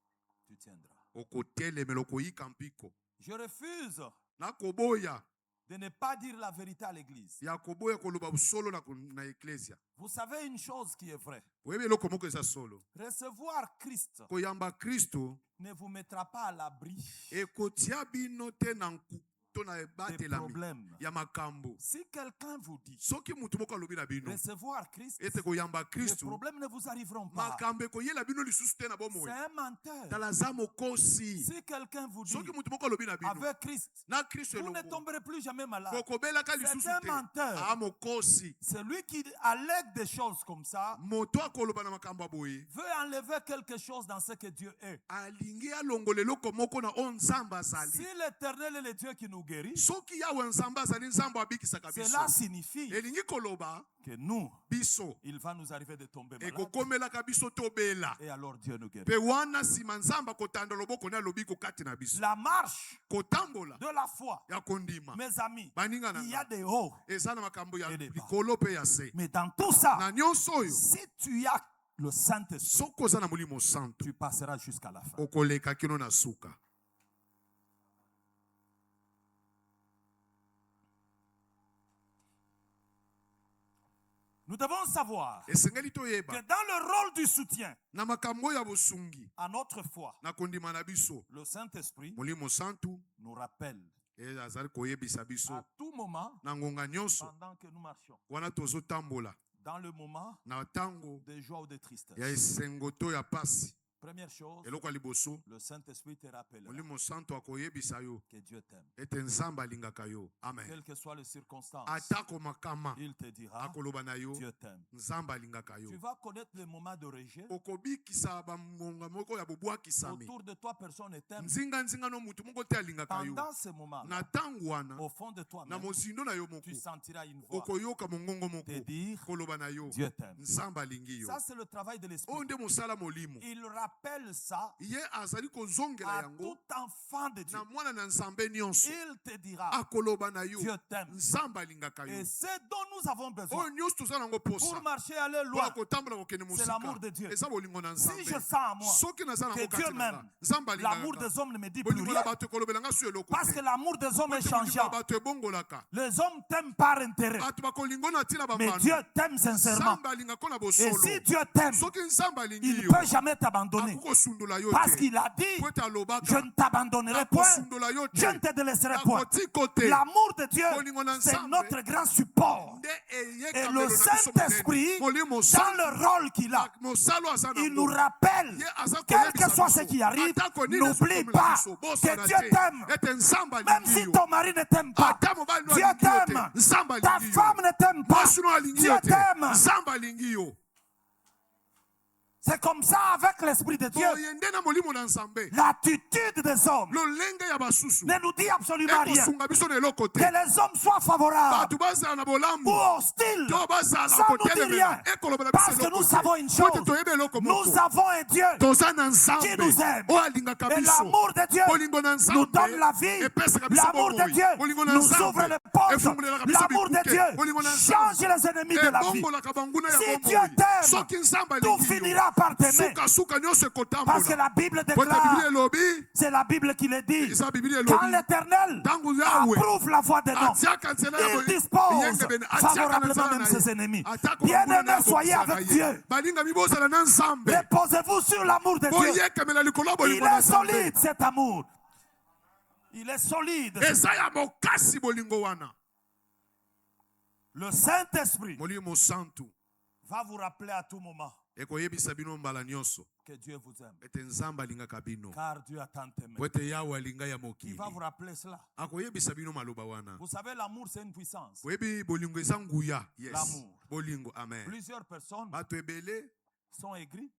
Tu tiendras. okotelemela okoyika mpiko. Je refuse Nakoboya de ne pas dire la vérité à l'église. ya koboya koloba busolo na eklesia. Vous savez une chose qui est vraie. Oyebi eloko moko eza solo. Recevoir Christ Koyamba Kristo ne vous mettra pas à l'abri ekotia bino te na nkuto na des ebatelami problèmes. ya makambo. Si quelqu'un vous dit Soki mutu moko alobi na bino recevoir Christ, ete koyamba les Kristo problèmes ne vous arriveront pas. makambo ekoyela bino lisusu te na C'est bomoi. un menteur. Tala za mokosi. Si quelqu'un vous dit Soki mutu moko alobi na bino avec Christ, na Kristo vous ne elongo tomberez plus jamais malade. bokobelaka lisusu C'est un te. menteur. Ah mokosi. Celui qui allègue des choses comme ça Moto akoloba na makambo aboye veut enlever quelque chose dans ce que Dieu est. alingi alongola eloko moko na o nzambe Si azali. l'Éternel est le Dieu qui nous guérit, Soki yawe nzambe azali nzambe abikisaka biso cela signifie elingi koloba que nous, biso il va nous arriver de tomber malade. ekokomelaka biso tobela. Et alors Dieu nous guérit. Pe wana nsima nzambe akotanda loboko na alobi kokati na biso La marche kotambola de la foi, ya kondima mes amis, baninga na il y a nga des hauts. eza na makambo ya Et des bas. likolo mpe ya se. Mais dans tout ça, Na nyonso oyo si tu as le Saint-Esprit, soki oza na molimo santo tu passeras jusqu'à la fin. okoleka kino na suka. Nous devons savoir esengeli que toyeba dans le rôle du soutien na makambo ya bosungi à notre foi, na kondima na biso le Saint-Esprit molimo santu nous rappelle azali koyebisa biso à tout moment, na ngonga nyonso pendant que nous marchons, wana tozotambola dans le moment na ntango de joie ou de tristesse. ya esengo to ya pasi. Première chose, eloko ya liboso le Saint-Esprit te rappelle molimo santo akoyebisa yo que Dieu t'aime. ete nzambe alingaka yo. Amen. Quelles que soient les circonstances, atako makama il te dira, akoloba na yo Dieu t'aime. nzambe alingaka Tu yo. vas connaître les moments de rejet. okobikisa bangonga moko ya bobwakisami Autour de toi, personne ne t'aime. nzinga no mutu moko te alingaka yo. Pendant ce moment, na ntango wana au fond de na toi-même, mozindo na yo moko tu sentiras une voix okoyoka mongongo moko te dire, koloba na yo Dieu t'aime. nzambe alingi yo. Ça, c'est le travail de l'Esprit. oyo nde mosala molimo. Il rappelle ça ye azali kozongela à yango tout enfant de Dieu. na mwana na nzambe nyonso Il te dira, akoloba na yo Dieu t'aime. nzambe alingaka yo. Et c'est dont nous avons besoin oyo nyonso toza nango posa pour marcher à aller po loin. akotambola kokende C'est l'amour de mosika Dieu. eza bolingo na Si je nzambe. sens en moi soki naza nango que kati Dieu na nga m'aime, nzambe l'amour alingaka des hommes ne me dit plus bolingo na rien. bato ekolobela nga so eloko Parce te. que l'amour des hommes est Ete bolingo na changeant. bato ebongolaka Les hommes t'aiment par intérêt. bato bakolingo na ntina Mais bambano Dieu t'aime sincèrement. nzambe alingaka na Et bosolo. si Dieu t'aime, soki nzambe il alingi ne yo peut jamais t'abandonner. akokosundola yo Parce te qu'il a dit, po ete je alobaka ne t'abandonnerai point. akosundola yo Je ne te te délaisserai point. akotiko te L'amour de Dieu, Bolingo na c'est nzambe. notre grand support. nde Et eyekamelo le na biso Saint-Esprit, monene. molimo dans santu le rôle qu'il a, mosalo aza il nous nango rappelle, ye aza quel que koyebisa soit ce biso. qui arrive, Atako nini n'oublie ezokomela pas biso, que bosana Dieu te. t'aime. ete nzambe Même alingi si yo. ton mari ne t'aime pas, ata mobali no Dieu alingi yo te t'aime. nzambe Ta alingi yo. femme ne t'aime pas, mwasi no alingi Dieu yo te t'aime. nzambe alingi yo. C'est comme ça avec l'Esprit de Dieu. boye nde na molimo na nzambe L'attitude des hommes lolenge ya basusu ne nous dit absolument rien. ekosunga biso na eloko te. Que les hommes soient favorables bato bazala na bolambu ou hostiles, to bazala ça nous dit kotelemela rien. ekoloba na Parce biso que eloko nous te. savons une Po ete chose. toyeba eloko Nous moko avons un Dieu toza na qui nzambe nous aime. oyo alingaka Et biso. l'amour de Dieu bolingo na nous nzambe donne la vie. epesaka biso L'amour de bomoi. Dieu bolingo na nous nzambe ouvre les portes. efungulelaka biso L'amour de bikuke. Dieu bolingo na change nzambe les ennemis de la vie. ebongolaka banguna ya Si bomoi. Dieu t'aime, soki nzambe tout alingi yo finira par t'aimer. sukasuka nyonso Parce que ekotambola la Bible po ete biblia déclare, elobi c'est la Bible qui le dit, eza biblia quand elobi l'Éternel ntango yawe approuve la voix d'un homme, atiaka nzela ya il dispose yengebene atiaka na favorablement nzela même na ses ye ennemis. atako banguna na Bien-aimés, soyez bokisaka avec ye. Dieu. balingami bozala na nzambe Reposez-vous sur l'amour de Dieu. boyekemela likolo ya Il bolingo na est nzambe solide cet amour. Il est solide. eza ya mokasi bolingo wana. Le Saint-Esprit molimo santu va vous rappeler à tout moment ekoyebisa bino mbala nyonso que Dieu vous aime. ete nzambe alingaka bino Car Dieu a tant aimé. po ete yawe alinga ya Il mokili va vous rappeler cela. akoyebisa bino maloba wana. Vous savez, l'amour, c'est une puissance. oyebi bolingo eza nguya. Yes, L'amour. bolingo. Amen. Plusieurs personnes bato ebele sont aigries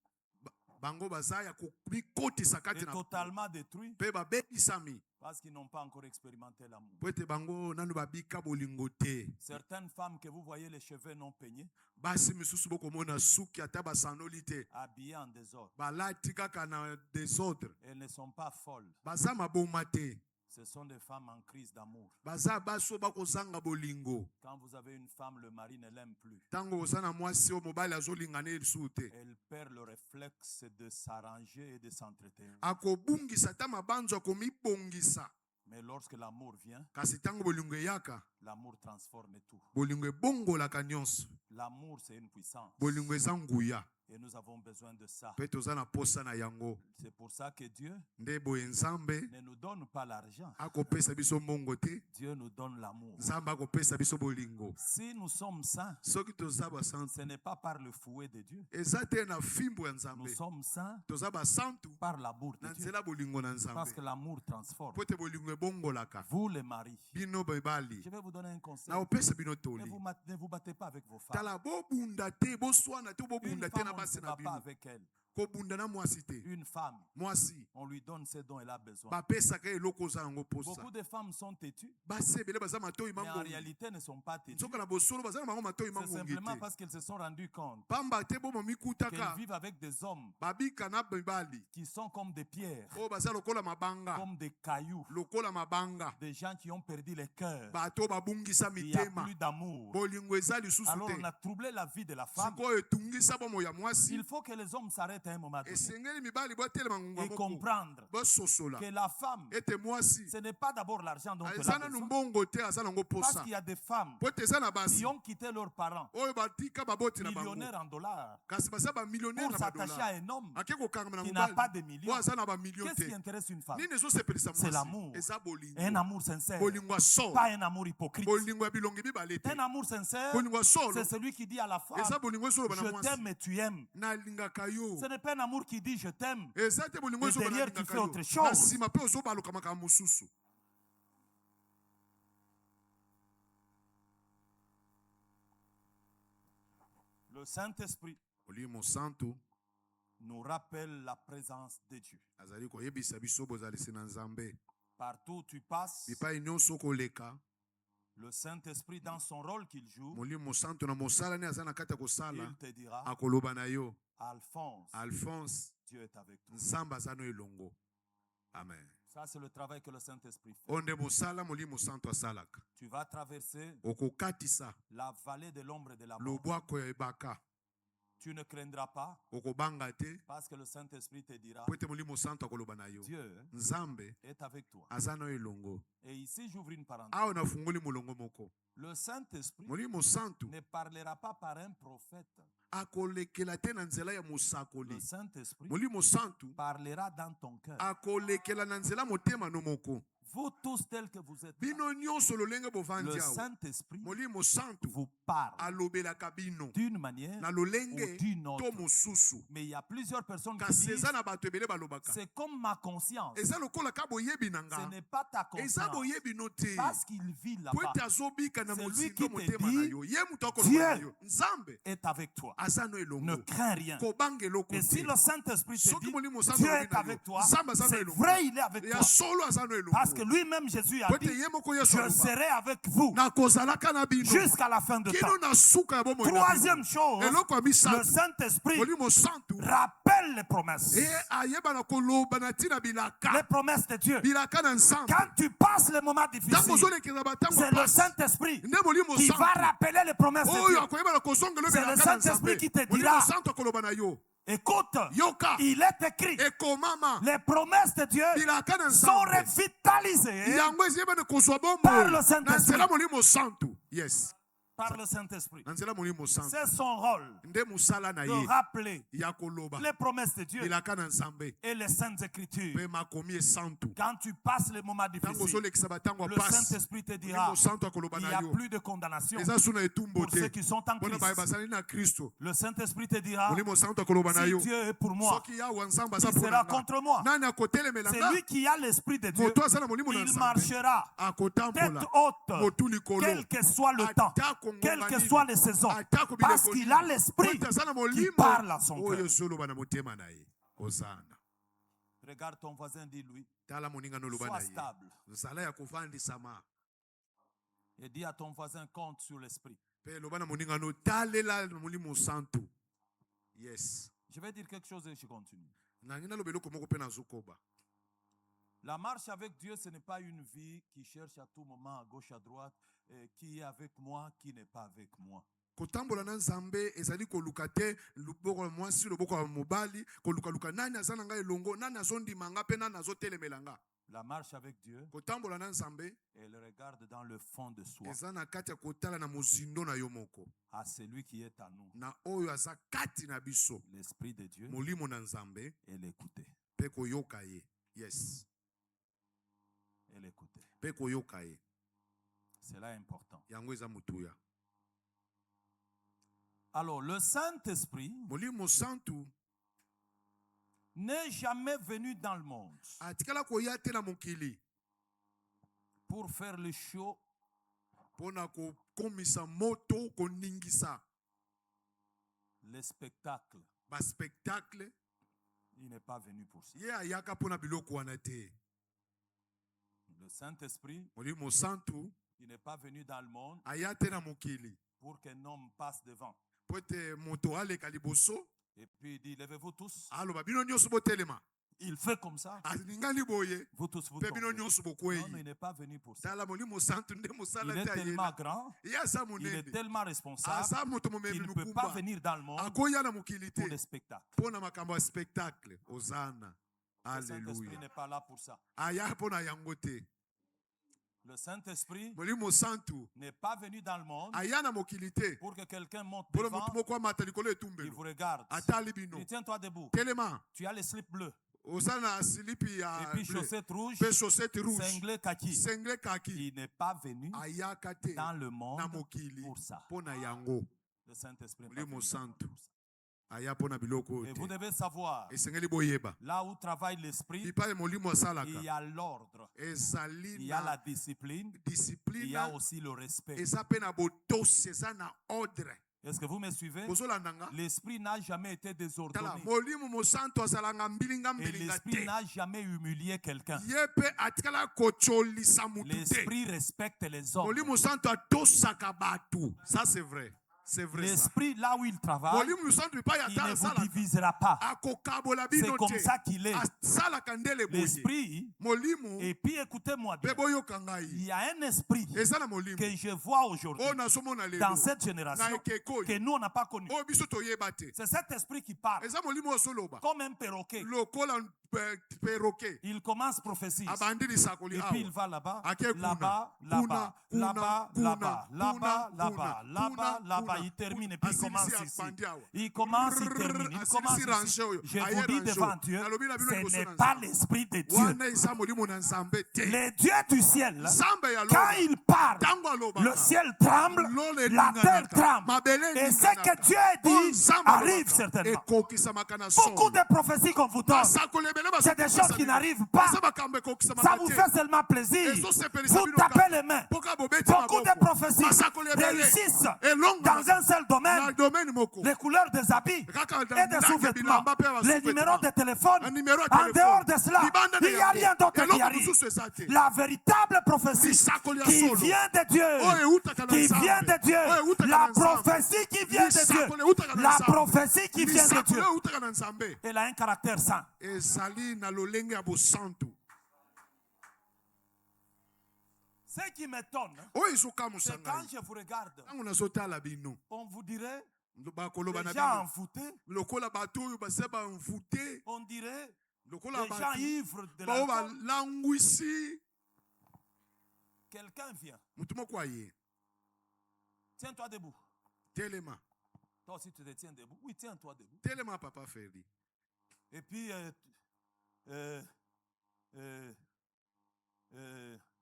bango baza ya kobikotisa kati et na totalement détruits mpe babebisami parce qu'ils n'ont pas encore expérimenté l'amour. po ete bango nanu babika bolingo te. Certaines femmes que vous voyez les cheveux non peignés, basi misusu bokomona suki ata basanoli te habillées en désordre, balati kaka na desordre elles ne sont pas folles. baza maboma te Ce sont des femmes en crise d'amour. baza baso bakozanga bolingo. Quand vous avez une femme, le mari ne l'aime plus. Ntango oza na mwasi oyo mobali azolingana lisusu te Elle perd le réflexe de s'arranger et de s'entretenir. akobungisa ata mabanzo akomibongisa. Mais lorsque l'amour vient, kasi ntango bolingo eyaka l'amour transforme tout. bolingo ebongolaka nyonso. L'amour, c'est une puissance. bolingo eza nguya Et nous avons besoin de ça. mpe toza na posa na yango. C'est pour ça que Dieu nde boye nzambe ne nous donne pas l'argent. akopesa biso mbongo te, Dieu nous donne l'amour. nzambe akopesa biso bolingo. Si nous sommes saints, soki toza basantu ce n'est pas par le fouet de Dieu. eza te na fimbo ya Nous nzambe, sommes saints toza basantu par l'amour de na Dieu. nzela bolingo na Parce que nzambe l'amour transforme. po ete bolingo ebongolaka. Vous les maris, bino mibali je vais vous donner un conseil. naopesa bino Ne toli, ne vous battez pas avec vos femmes. tala bobunda te boswana te Une bobunda te femme, na on ne basi se na bat pas bino avec elle. kobunda na mwasi te. Une femme, mwasi on lui donne ce dont elle a besoin. bapesaka eloko oza yango posa. Beaucoup de femmes sont têtues, basi ebele baza matoi mais en mangongi, réalité ne sont pas têtues. nzoka na bosolo baza na bango matoi C'est mangongi simplement te, parce qu'elles se sont rendues compte pamba te bo qu'elles mamikutaka vivent avec des hommes babika na mibali qui sont comme des pierres, oyo baza lokola mabanga, comme des cailloux, lokola mabanga, des gens qui ont perdu le cœur. bato babungisa Il n'y a mitema, plus d'amour. bolingo eza lisusu Alors te. on a troublé la vie de la femme. sikoyo etungisa bomo ya mwasi, Il faut que les hommes s'arrêtent à un moment donné esengeli mibali botelema ngunga et moko comprendre bososola que la femme, ete mwasi ce n'est pas d'abord l'argent dont elle eza a nanu besoin. mbongo te, aza nango Parce posa qu'il y a des femmes po ete eza na basi qui ont quitté leurs parents, oyo batika baboti na bango, millionnaires en dollars, kasi baza bamillionnaire pour na s'attacher badola à un homme ake kokangama na qui n'a pas mobali de oyo millions. aza na bamilio Qu'est-ce qui te. intéresse une femme? nini ezosepelisa C'est mwasi? l'amour. eza Un bolingo, amour sincère, bolingo ya solo, pas un amour hypocrite. bolingo ya bilongi mibale te. Un amour sincère, bolingo ya solo c'est celui qui dit à la femme, eza bolingo ezoloba na je mwasi, t'aime et tu aimes. nalingaka yo. Ce n'est pas un amour qui dit je t'aime. eza te bolingo Et ezoloba derrière, tu nalingaka fais yo, autre chose. na nsima mpe ozobaluka makambo mosusu. Le Saint-Esprit Molimo santu nous rappelle la présence de Dieu. azali koyebisa biso bozalisi na nzambe Partout où tu passes, bipai nyonso koleka. le Saint-Esprit, dans son rôle qu'il joue, molimo santu na mosala ne aza na kati ya kosala il te dira, akoloba na yo, Alphonse, Alphonse, Dieu est avec toi. nzambe aza no elongo. Amen. Ça, c'est le travail que le Saint-Esprit fait. oyo nde mosala molimo santu asalaka. Tu vas traverser okokatisa la vallée de l'ombre et de la mort. lobwako ya ebaka, Tu ne craindras pas okobanga te parce que le Saint-Esprit te dira, po ete molimo santu akoloba na yo, Dieu nzambe est avec toi. aza no elongo. Et ici, j'ouvre une parenthèse. awa nafungoli molongo moko, Le Saint-Esprit molimo santu ne parlera pas par un prophète. akolekela te na nzela ya Le mosakoli. Saint-Esprit molimo santu parlera dans ton cœur. akolekela na nzela motema no moko. Vous tous tels que vous êtes, bino nyonso lolenge bovandi le awa, Saint-Esprit molimo santu vous parle alobelaka bino d'une manière na ou lolenge d'une autre. to mosusu. Mais il y a plusieurs personnes qui kasi disent, eza na bato ebele balobaka c'est comme ma conscience. eza lokola ka boyebi na Ce nga, n'est pas ta eza conscience. boyebi no te, Parce qu'il vit po là-bas, ete azobika na C'est lui mozindo qui te motema dit, na yo, ye moto akoloba na Dieu yo, nzambe est avec toi. aza no Ne elongo, crains rien. kobanga eloko Et si te. le Saint-Esprit te soki dit, molimo santu Dieu alobi est na avec yo, toi, nzambe aza no c'est elongo, vrai, il est avec ya toi. solo aza no Parce que elongo, lui-même, Jésus a po ete dit, ye moko yesu je aloba, serai avec vous nakozalaka na bino jusqu'à la fin de temps. kino na suka ya bomoi na bino. Troisième chose, eloko ya le misato, Saint-Esprit molimo santu rappelle les promesses. e ayeba na koloba na ntina Les bilaka, promesses de Dieu. bilaka na nzambe. Quand tu passes les moments ntango difficiles, ozolekela batango c'est le pasi, Saint-Esprit nde molimo qui va santu rappeler les promesses de oyo Dieu. akoyeba na kozongela C'est le bilaka na Saint-Esprit nzambe. qui te molimo dira, santu akoloba na yo, écoute, yoka il est écrit, ekomama les promesses de Dieu bilaka na sont nzambe revitalisées yango eziyeba na kozwa bomoi par le na Saint-Esprit. nzela molimo santu. Yes, Par le Saint-Esprit. na nzela molimo santu C'est son rôle nde mosala na de ye rappeler ya koloba les promesses de Dieu bilaka na nzambe et les saintes écritures. mpe makomi esantu. Quand tu passes les moments ntango difficiles, ozolekisa batango ya le pasi, Saint-Esprit te dira, molimo santu akoloba il na n'y a yo, plus de condamnation eza suna etumbo pour ceux te qui sont en mpona baye Christ. bazali na kristo. Le Saint-Esprit te dira, molimo santu akoloba na si yo, Dieu est pour moi, soki yawa nzambe qui aza mpona sera nga, contre moi? nani akotelemela C'est nga? lui qui a l'Esprit de Dieu. moto aza na molimo na Il nzambe marchera tête akotambola haute, motu likolo, quel que soit le temps, atako quelles ngomba que nini, soient les saisons, atako parce bileko qu'il nini, a l'Esprit po ete aza na qui molimo parle à son oyo cœur. ezoloba na motema na ye. ozana. Regarde ton voisin, dis-lui, Tala moninga no loba na sois ye. stable. Zala ya kofandisama. Et dis à ton voisin, compte sur l'esprit. Pe loba na moninga no talela molimo santo. Yes. Je vais dire quelque chose et je continue. Nangina lobelo komoko pe na zukoba. La marche avec Dieu, ce n'est pas une vie qui cherche à tout moment, à gauche, à droite, qui est avec moi, qui n'est pas avec moi. Kotambola na nzambe ezali koluka te luboko mwasi loboko ya mobali koluka luka nani azana nga elongo nani azondima nga pe nani azotelemela nga. La marche avec Dieu, Kotambola na nzambe elle regarde dans le fond de soi, eza na kati ya kotala na mozindo na yo moko à celui qui est à nous, na oyo aza kati na biso l'esprit de Dieu, molimo na nzambe et l'écouter. pe koyoka ye. Yes. Et l'écouter. Pe koyoka ye. Cela est important. Yango eza mutuya. Alors, le Saint-Esprit Molimo santu n'est jamais venu dans le monde atikala koya te na mokili pour faire le show, pona kokomisa moto koningisa le spectacle. ba spectacle. Il n'est pas venu pour ça. Ye ayaka pona biloko wana te. Le Saint-Esprit, Molimo santu il n'est pas venu dans le monde aya te na mokili pour qu'un homme passe devant. po ete moto aleka liboso Et puis il dit, levez-vous tous. aloba bino nyonso botelema Il fait comme ça. alingani boye Vous tous, vous pe bino tombez. nyonso Non, bokwei. non, il n'est pas venu pour ça. Tala molimo santu nde Il mosala est te tellement ayela. grand, Ye aza il est monene tellement responsable aza moto qu'il momemi ne peut pas lukumba venir dans le monde akoya na mokili pour te des spectacles. mpona makambo ya spectacle ozana. Le Saint-Esprit Alléluia. n'est pas là pour ça. Aya mpona yango te. Le Saint-Esprit Molimo santu n'est pas venu dans le monde aya na mokili te pour que quelqu'un monte mpona devant, motu moko amata likolo il etumbelo vous regarde. atali Il bino dit, tiens-toi debout. telema Tu as les slips bleus. oza na silipi Et ya puis bleu, chaussettes rouges, pe chaussette rouge cinglé kaki. sengle kaki Il n'est pas venu ayaka te dans le na monde mokili pour ça. mpona yango. Le Saint-Esprit n'est pas Molimo venu dans le monde santu pour ça. aya mpona biloko oyo Et vous te. devez savoir, Esengeli boyeba là où travaille l'Esprit, lipa ye molimo il asalaka y a l'ordre, ezali il y a la na discipline, il y discipline a aussi le respect. eza mpe na botosi eza na ordre. Est-ce que vous me suivez? bozolanda nga L'Esprit n'a jamais été tala désordonné. molimo mosantu azalanga mbilinga Et mbilinga l'Esprit te n'a jamais humilié quelqu'un. ye mpe atikala kotsolisa mutu te. L'Esprit respecte les hommes. Molimo santu atosaka bato. Ça c'est vrai. C'est vrai ça. L'Esprit, là où il travaille, Molimo santu pa ya il tala ne vous sala divisera pas. akokabola C'est bino comme te. ça qu'il est. Asalaka ndele boye. L'Esprit, Molimo et puis écoutez-moi bien, pe boyoka il ngai. y a un esprit Eza na molimo. que je vois aujourd'hui O nazomona dans lelo. cette génération Na ekeko que oyo. nous on n'a pas connu. O biso toyeba te. C'est cet esprit qui parle Eza molimo osoloba. comme un perroquet. Lokola perroquet. Il commence prophétie. Abandi lisakoli Et puis il awa. va là-bas, Ake kuna. là-bas, Kuna, là-bas, kuna, là-bas, kuna, là-bas, kuna, là-bas, kuna, là-bas, kuna, là-bas, kuna, là-bas. kuna. Il termine et puis il Asilisi commence ici. akpandi awa. Il commence, il termine. Il commence Asilisi ici. range oyo. Je Aye vous dis range devant oyo. Dieu, Nalobi na bino ce liboso n'est na pas Nzambe. l'esprit de Dieu. Wana eza molimo na Nzambe te. Les dieux du ciel, Nzambe ya quand loba. il parle, Tango alobaka. le ciel tremble, Lole la terre elinganaka. tremble. Mabele Et ce elinganaka. que Dieu a Oh, dit Nzambe arrive alobaka. certainement. Ekokisamaka na Beaucoup solo. de prophéties qu'on vous donne, Masakolo ebele c'est des basokisa choses qui bino. n'arrivent pas. Basa makambo ekokisamaka Ça vous te. fait seulement plaisir. Ezo sepelisa Vous bino tapez kaka. les mains. Poka bobeti Beaucoup maboko. de prophéties Masakolo ebele. réussissent Elongo dans maka. un seul Na domaine. domaine moko. Les couleurs des habits Kaka et des ndake sous-vêtements. bilamba pe ba Les sous-vêtements. numéros de téléphone. Un numéro de En téléphone. dehors de cela, Libanda na il n'y a yango. rien d'autre qui Eloko arrive. mosusu eza te. La véritable prophétie Lisakoli ya qui solo. vient de Dieu, Oyo eutaka na qui Nzambe. vient de Dieu, Oyo eutaka la na Nzambe. prophétie qui vient de Lisakoli Dieu, eutaka na la Nzambe. prophétie qui vient de Lisakoli Dieu, eutaka na Nzambe. elle a un caractère saint. Ezali na lolenge ya bosantu. Ce qui m'étonne, Oyo ezokamusa c'est quand ngai. je vous regarde, Ntango nazotala bino. on vous dirait, Bakoloba les na gens bino. envoûtés, Lokola bato oyo base bamvute. on dirait, Lokola les gens bato ivres de bao l'alcool. balangwisi. Quelqu'un vient, Mutu moko aye. tiens-toi debout. Telema. Toi aussi tu te tiens debout. Oui, tiens-toi debout. Telema papa Ferdi. Et puis,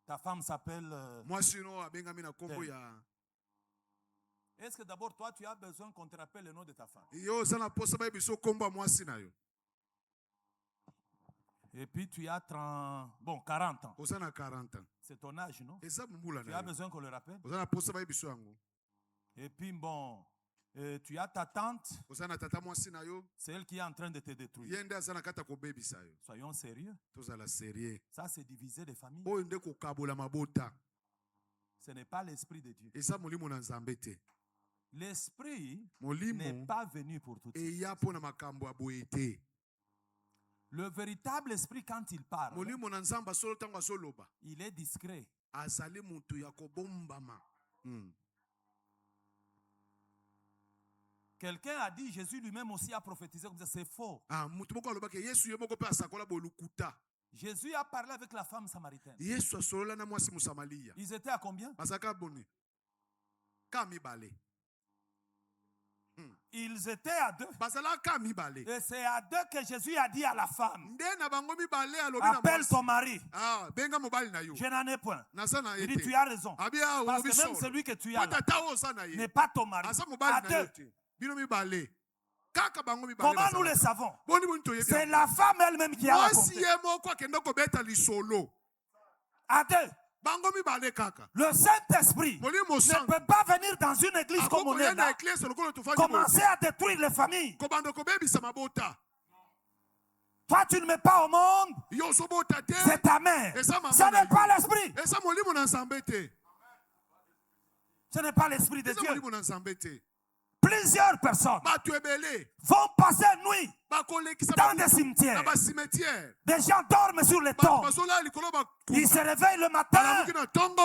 ta femme s'appelle... Moi sinon abengami na kombo ya. Est-ce que d'abord, toi, tu as besoin qu'on te rappelle le nom de ta femme? Yo sana posa ba biso kombo mwasi na yo. Et puis, tu as 40 ans. Osana 40 ans. C'est ton âge, non? Eza mbula Tu na as yo. besoin qu'on le rappelle? Osana posa ba biso yango. Et puis, bon, Et tu as ta tante, oza na tata mwasi na yo c'est elle qui est en train de te détruire. ye nde aza na kati ya kobebisa yo. Soyons sérieux. Tozala sérieux. Ça, c'est diviser les familles. Oyo nde kokabola mabota. Ce n'est pas l'esprit de Dieu. Eza molimo na nzambe te. L'esprit n'est Molimo pas venu pour tout ça. eya mpo na makambo ya boye te. Le véritable esprit, quand il parle, Molimo na nzambe solo ntango azoloba il est discret. azali mutu ya kobombama. Quelqu'un a dit, Jésus lui-même aussi a prophétisé comme ça. C'est faux. Mutu moko alobaki yesu ye moko mpe asakola bolukuta. Jésus a parlé avec la femme samaritaine. Yesu asolola na mwasi mosamalia. Ils étaient à combien? Bazaka boni ka mibale. Ils étaient à deux. Bazala ka mibale. Et c'est à deux que Jésus a dit à la femme, Nde na bango mibale alobi na appelle mwasi. ton mari. Benga mobali na yo. Je n'en ai point. Nasa na Il dit, ete. tu as raison. Abia Parce olobi que même solo. celui que tu as là Tata oza na ye. n'est pas ton mari. Asa À mobali na yo deux. te. Bino mibale. Kaka bango mibale. Comment nous le savons? Boni boni toyebi. C'est la femme elle-même qui a Mwasi raconté. ye moko akenda kobeta lisolo. À deux. Bango mibale kaka. Le Saint-Esprit Molimo ne santo. peut pas venir dans une église comme on est là, commencer à détruire les familles. Toi, tu ne mets pas au monde, c'est ta mère. Ce n'est pas l'esprit. Ce n'est pas l'esprit de Dieu. Plusieurs personnes vont passer nuit dans des cimetières. Des gens dorment sur les tombes. Ils se réveillent le matin,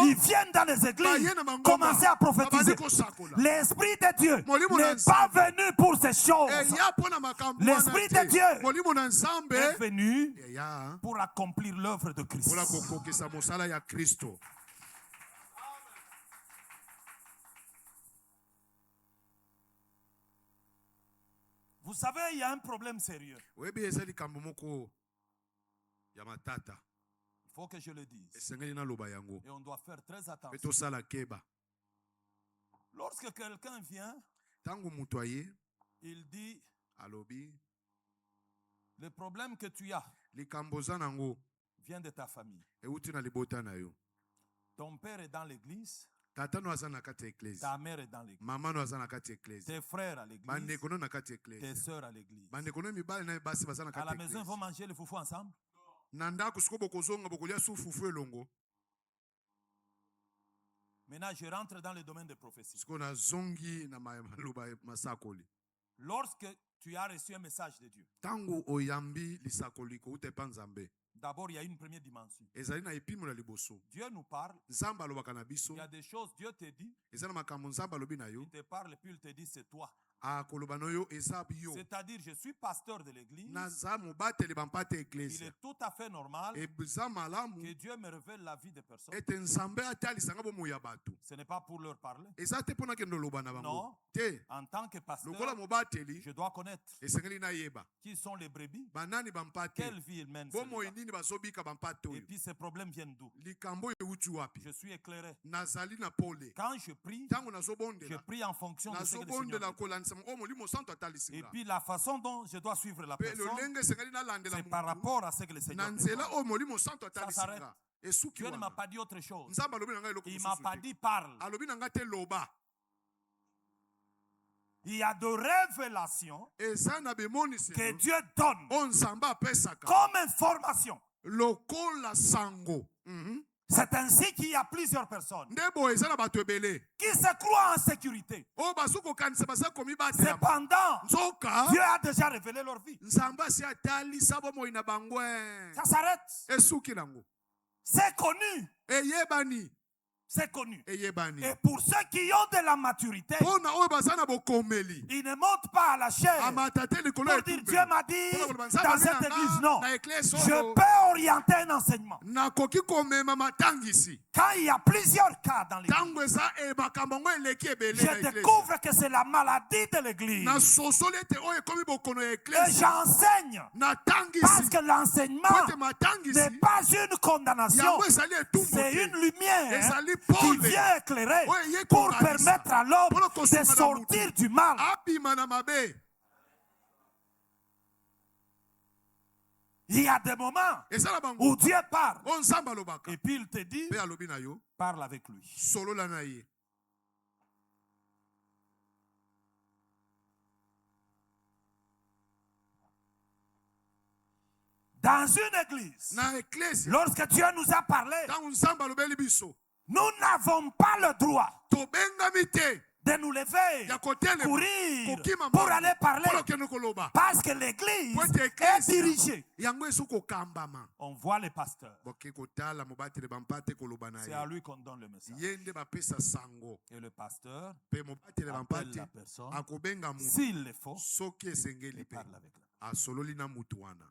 ils viennent dans les églises, commencer à prophétiser. L'Esprit de Dieu n'est pas venu pour ces choses. L'Esprit de Dieu est venu pour accomplir l'œuvre de Christ. Vous savez, il y a un problème sérieux. Il faut que je le dise. Et on doit faire très attention. Lorsque quelqu'un vient, il dit, le problème que tu as vient de ta famille. Ton père est dans l'église. Ta mère est dans l'église. Tes frères à l'église. Tes sœurs à l'église. À la maison, ils vont manger le foufou ensemble. Maintenant, je rentre dans le domaine de prophétie. Lorsque tu as reçu un message de Dieu, d'abord, il y a une première dimension. Dieu nous parle. Il y a des choses, Dieu te dit. Il te parle et puis il te dit, c'est toi. C'est-à-dire, je suis pasteur de l'église. Il est tout à fait normal que Dieu me révèle la vie des personnes. Ce n'est pas pour leur parler. Non. En tant que pasteur, je dois connaître qui sont les brebis, quelle vie ils mènent. Et puis ces problèmes viennent d'où? Je suis éclairé. Quand je prie en fonction de ce que le Seigneur dit. Et puis la façon dont je dois suivre la personne, c'est par rapport à ce que le Seigneur dit. Ça s'arrête. Dieu ne m'a pas dit autre chose. Il ne m'a pas dit parle. Il y a de révélations que Dieu donne comme information. C'est ainsi qu'il y a plusieurs personnes qui se croient en sécurité. Cependant, Dieu a déjà révélé leur vie. Ça s'arrête. C'est connu. C'est connu. Et pour ceux qui ont de la maturité, ils ne montent pas à la chair pour dire Dieu m'a dit dans cette église. Non. Je peux orienter un enseignement. Quand il y a plusieurs cas dans l'église, je découvre que c'est la maladie de l'église. Et j'enseigne parce que l'enseignement n'est pas une condamnation, c'est une lumière qui vient éclairer pour permettre à l'homme de sortir du mal. Il y a des moments où Dieu parle et puis il te dit parle avec lui. Dans une église, na ecclesia lorsque Dieu nous a parlé, ntango nzambe alobeli biso nous n'avons pas le droit tobengami te de nous lever, ya kotelema courir kokima pour mbongo aller parler. mpo okende koloba Parce que l'église po ete est ecclesia dirigée. yango ezo kokambama On voit les pasteurs. boke kotala mobateli bampate koloba na C'est à ye lui qu'on donne le message. ye nde bapesa sango Et le pasteur mpe mobateli appelle bampate la personne, akobenga mutu s'il le faut, soki esengeli et mpe parle avec elle. asololi na mutu wana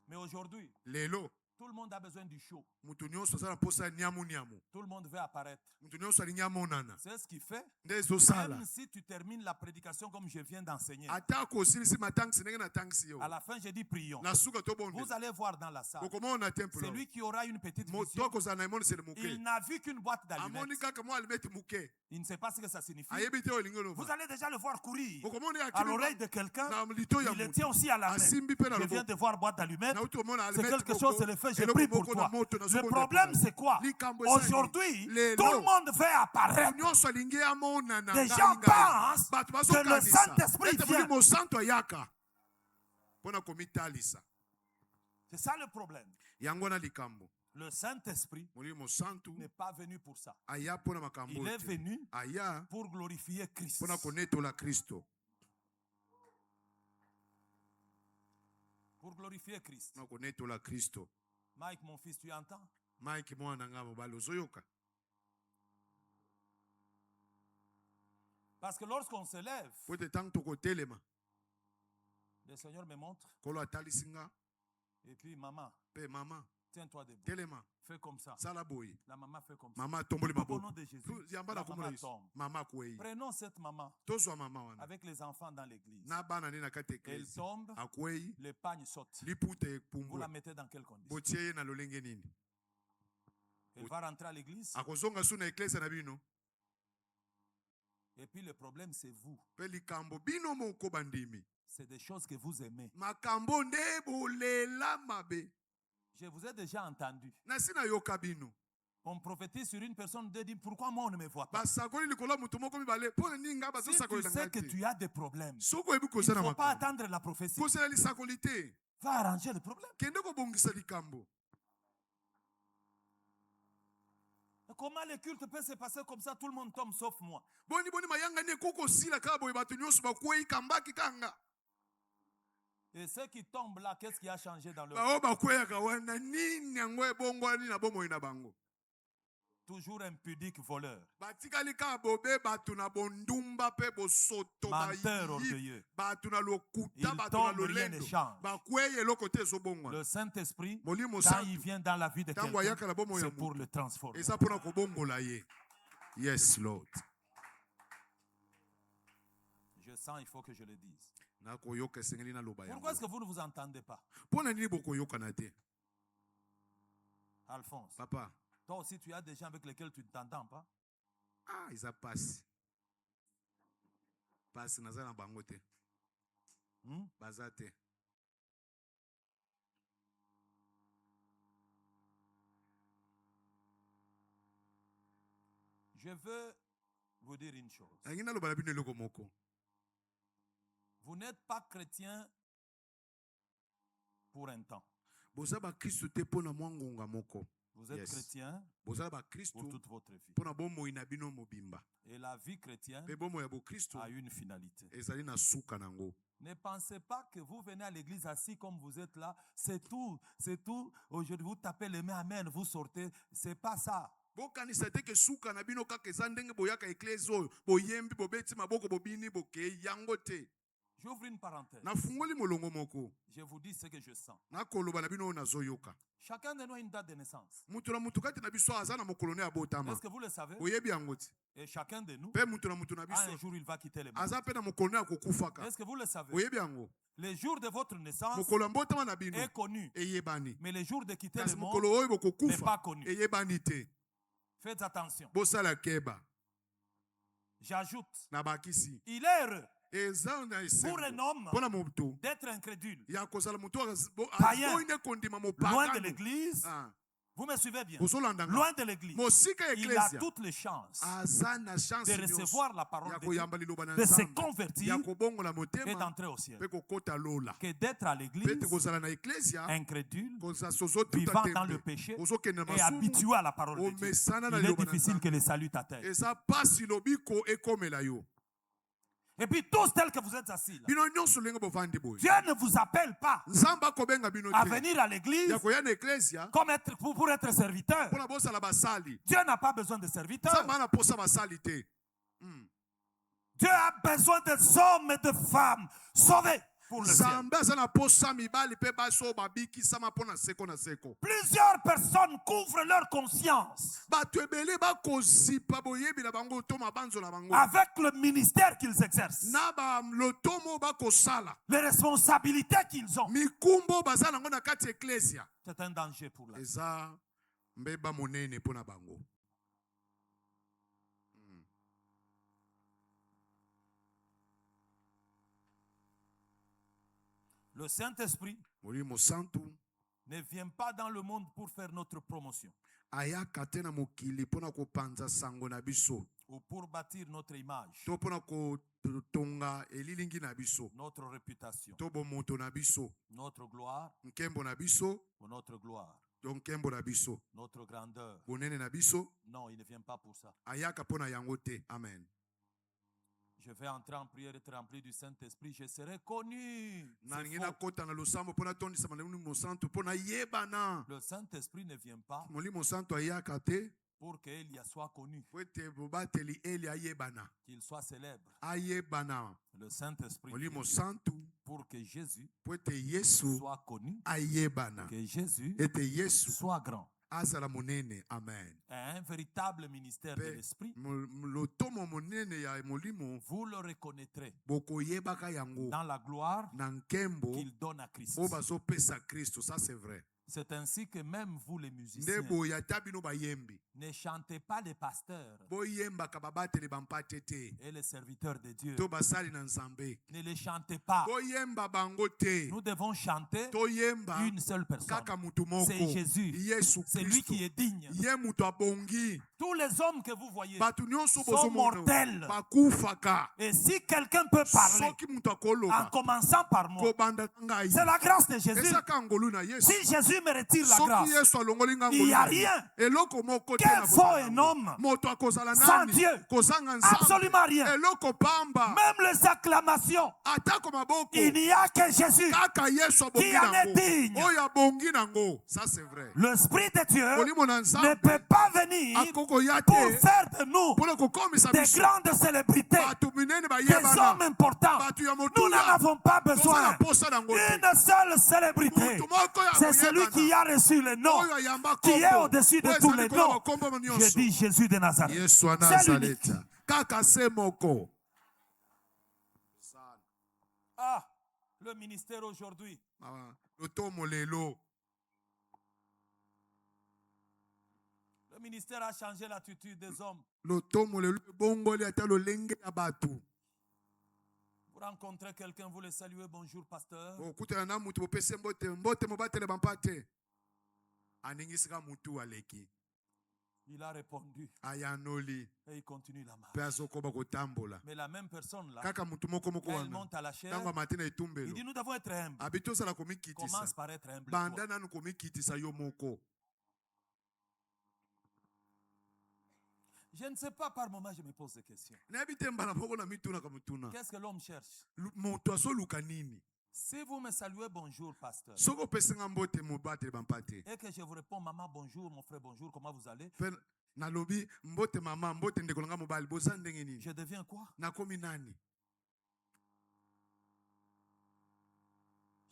Mais aujourd'hui, lelo tout le monde a besoin du show. mutu nyonso aza na mposa ya niamu Tout le monde veut apparaître. mutu nyonso alingi amonana C'est ce qui fait, nde ezosala même si tu termines la prédication comme je viens d'enseigner, atako osilisi matangisi ndenge natangisi yo à la fin, j'ai dit prions. na suka Vous tobondela allez voir dans la salle, okomona temple celui qui aura une petite moto vision, akozala na emoniseli il moke n'a vu qu'une boîte amoni d'allumettes. kaka mwa alimeti moke Il ne sait pas ce que ça signifie. ayebi te oyo elingi Vous oloba allez déjà le voir courir okomona à l'oreille de quelqu'un. na lito ya Il le moto tient aussi à la main. asimbi mpe na Je viens de loboko voir boîte d'allumettes. nauti komona C'est alimeti quelque chose, c'est le fait, j'ai eloko pris pour moko na toi. moto Le nazobonda problème, mpo na c'est quoi? likambo esali Aujourd'hui, lelo tout le monde veut apparaître. nyonso alingi amonana Les gens pensent bato que le bazokanisa Saint-Esprit ete vient. molimo santo ayaka mpona komitalisa C'est ça le problème. yango na likambo Le Saint-Esprit molimo santu n'est pas venu pour ça. aya mpona makambo Il est te venu aya pour glorifier Christ. mpona konetola kristo Pour glorifier Christ. mpona konetola kristo Mike, mon fils, tu entends? mike mwana nga mobali ozoyoka Parce que lorsqu'on se lève, po ete ntango tokotelema le Seigneur me montre. kolo atalisi nga Et puis, maman, mpe mama tiens-toi debout. telema Fais comme ça. sala boye La maman fait comme ça. mama atomboli Au nom maboko de Jésus, yamba la na kombo na maman yesu tombe. mama akwei Prenons cette maman tozwa mama wana avec les enfants dans l'église. na bana nde na kati ya Elle eklesi tombe, akwei le pagne saute. liputa Vous la epumbwe mettez dans quelle condition? botie ye na lolenge nini Elle va rentrer à l'église. akozonga su na eklesi na bino Et puis le problème, c'est vous. mpe likambo bino moko bandimi C'est des choses que vous aimez. makambo nde bolela mabe Je vous ai déjà entendu. nasi nayoka bino On prophétise sur une personne de dire pourquoi moi on ne me voit pas. basakoli likolo ya moto moko mibale mpo na nini nga Si tu bazosakolela sais nga que te tu as des problèmes, soki oyebi il kozala ne faut pas makambo attendre la prophétie. kozela lisakoli te Va arranger le problème. kende kobongisa likambo Comment le culte peut se passer comme ça, tout le monde tombe sauf moi? boni mayangani ekokosila kaka boye bato nyonso bakwei kambaki kanga Et ceux qui tombent là, qu'est-ce qui a changé dans leur vie? bao bakweyaka wana nini yango ebongwani na bomoi na bango Toujours un pudique voleur, batikali kaka bobe bato na bondumba mpe bosoto menteur bayiyi orgueilleux. bato na lokuta Il bato na tombe, rien lolendo ne change. bakwei eloko te ezobongwana Le Saint-Esprit, molimo quand il santu vient dans la vie de ntango quelqu'un, ayaka na bomoi ya c'est pour moto le transformer. eza mpona kobongola ye yes lord Je sens, il faut que je le dise. nakoyoka esengeli naloba Pourquoi est-ce yango que vous ne vous entendez pas? mpo na nini bokoyokana te Alphonse, papa toi aussi tu as des gens avec lesquels tu ne t'entends pas. ah eza pasi pasi naza na bango te baza te Je veux vous dire une chose. nalingi naloba na bino eloko moko Vous n'êtes pas chrétien pour un temps. boza bakristo te mpo na mwa ngonga moko Vous êtes Yes. chrétien boza bakristo pour toute votre vie. mpo na bomoi na bino mobimba Et la vie chrétienne mpe bomoi ya bokristo a une finalité. ezali na suka nango Ne pensez pas que vous venez à l'église assis comme vous êtes là. C'est tout. C'est tout. Aujourd'hui, vous tapez les mains, amen, vous sortez. C'est pas ça. bokanisa te ke suka na bino kaka eza ndenge boyaka eklesi oyo boyembi bobeti maboko bobini bokei yango te J'ouvre une parenthèse. nafungoli molongo moko Je vous dis ce que je sens. nakoloba na bino oyo nazoyoka Chacun de nous a une date de naissance. mutu na mutu kati na biso aza na mokolo ne abotama Est-ce que vous le savez? boyebi yango ti Et chacun de nous, mpe mutu na mutu na un biso jour, il va quitter le monde. aza mpe na mokolo ne akokufaka Est-ce que vous le savez? boyebi yango Le jour de votre naissance mokolo ya mbotama na bino est connu. eyebani Mais le jour de quitter kasi le mokolo monde oyo n'est bokokufa pas connu. eyebani te Faites attention. bosala keba J'ajoute, na bakisi il est heureux eza na pour un esengo homme mpo na moto d'être incrédule, ya kozala motu Païen. oyi nde kondima loin de mopakano l'église, Ah, Vous me suivez bien? Bozolandanga. Loin de l'église. Mosika Il a eklesia. toutes les chances Azana chance de recevoir la parole ya de Dieu, koyamba liloba na de se Nzambe. convertir Ya kobongola et motema d'entrer au ciel. pe kokota lola. Que d'être à l'église, Pete kozala na eklesia incrédule, koza sozo tuta vivant dans tembe. le péché Kozokende na et masumu. habitué à la parole de Dieu. Omesana na Il est liloba na difficile que Nzambe. le salut t'atteigne. Eza pasi lobiko ekomela yo. Et puis tous tels que vous êtes assis là, Bino nyonso lenge bovandi boy. Dieu ne vous appelle pas Nzamba kobenga bino à te. venir à l'église Ya koya na eklesia comme pour être serviteur. pona bosala basali. Dieu n'a pas besoin de serviteurs. Nzamba na posa basali te. Dieu a besoin des hommes et de femmes sauvés pour le ciel. Nzambe aza na posa mibali pe baso babikisama pona seko na seko. Plusieurs personnes couvrent leur conscience Bato ebele bakozipa boyebi na bango to mabanzo na bango. avec le ministère qu'ils exercent, Na ba lotomo bakosala. les responsabilités qu'ils ont. Mikumbo baza nango na kati eklesia. C'est un danger pour la vie. Eza mbeba monene pona bango. Le Saint-Esprit Molimo santu ne vient pas dans le monde pour faire notre promotion ayaka te na mokili pona kopanza sango na biso. ou pour bâtir notre image, To pona kotonga elilingi na biso. notre réputation, To bomoto na biso. notre gloire Nkembo na biso. ou notre gloire, Donc nkembo na biso. notre grandeur. Bonene na biso. Non, il ne vient pas pour ça. Ayaka pona yango te. Amen. Je vais entrer en prière, être rempli du Saint-Esprit, je serai connu. Na C'est ngina faux. kota na losambo pona tondisa molimo santu pona yebana. Le Saint-Esprit ne vient pas Molimo santu ayaka te. pour qu'Elia soit connu, Po ete bobateli eli ayebana. qu'il soit célèbre. Ayebana. Le Saint-Esprit Molimo vient santu pour que Jésus po ete Yesu soit connu, ayebana. que Jésus Ete Yesu soit grand. azala monene. Amen. Un véritable ministère de Pe l'Esprit, lotomo monene ya molimo vous le reconnaîtrez bokoyebaka yango dans la gloire na nkembo qu'il donne à Christ. o bazopesa Kristo. Ça c'est vrai. C'est ainsi que même vous les musiciens, Nde boya ta bino bayembi ne chantez pas les pasteurs boyembaka babateli bampate te et les serviteurs de Dieu. to basali na Nzambe. Ne les chantez pas. Boyemba bango te. Nous devons chanter Toyemba une seule personne. kaka mutu moko. C'est Jésus. Yesu C'est lui Kristo. qui est digne. Ye mutu abongi. Tous les hommes que vous voyez Batu nyonso sont bozomona mortels. bakufaka. Et si quelqu'un peut parler Soki mutu en akoloba commençant par moi, kobanda ngai. c'est la grâce de Jésus. Esaka ngolu na Yesu. Si Jésus me retire la Soki grâce, Yesu alongoli nga il ngolu n'y a na rien. eloko moko te Quel na faux kozala un yango. homme Moto akozala sans nani Dieu. kozanga Nzambe. Absolument rien. Eloko pamba Même les acclamations, atako maboko il n'y a que Jésus. kaka Yesu abongi Qui en est nango. digne? Oyo abongi nango. Ça c'est vrai. L'Esprit de Dieu Molimo na ne Nzambe peut pas venir akoko ya pour te faire de nous pona kokomisa des biso grandes célébrités, batu minene des bayebana hommes importants. batu ya Nous motuya n'en avons pas tozala besoin. posa nango te. Une seule célébrité, Mutu moko ya c'est celui qui koyebana a reçu le nom, oyo ayamba qui est kombo au-dessus de oyo tous ezali les kolaba noms. kombo Je nyonso. dis Jésus de Nazareth. Yesu wa C'est l'unique. Nazareth kaka se moko. Ah, le ministère aujourd'hui. Ah, lotomo lelo Le ministère a changé l'attitude des hommes. lotomo lelo ebongoli ata lolenge ya bato. Vous rencontrez quelqu'un, vous le saluez, bonjour pasteur. okutana na mutu bopese mbote mobatele bampate aningisika mutu aleki Il a répondu ayanoli et il continue la marche. mpe azokoba kotambola Mais la même personne là, kaka mutu moko moko quand elle wana monte à la chair, ntango amati na il etumbelo dit nous devons être humbles. abi tosala komikitisa Commence par être humble. banda toi. nanu komikitisa yo moko. Je ne sais pas, par moment je me pose des questions. nayebi te mbala moko na mitunaka mutuna Qu'est-ce que l'homme cherche? moto azoluka nini Si vous me saluez bonjour pasteur soki opesinga mbote mobatele bampate et que je vous réponds maman bonjour, mon frère bonjour, comment vous allez? mpe nalobi mbote mama mbote ndeko nanga mobali boza ndenge nini Je deviens quoi? nakomi nani.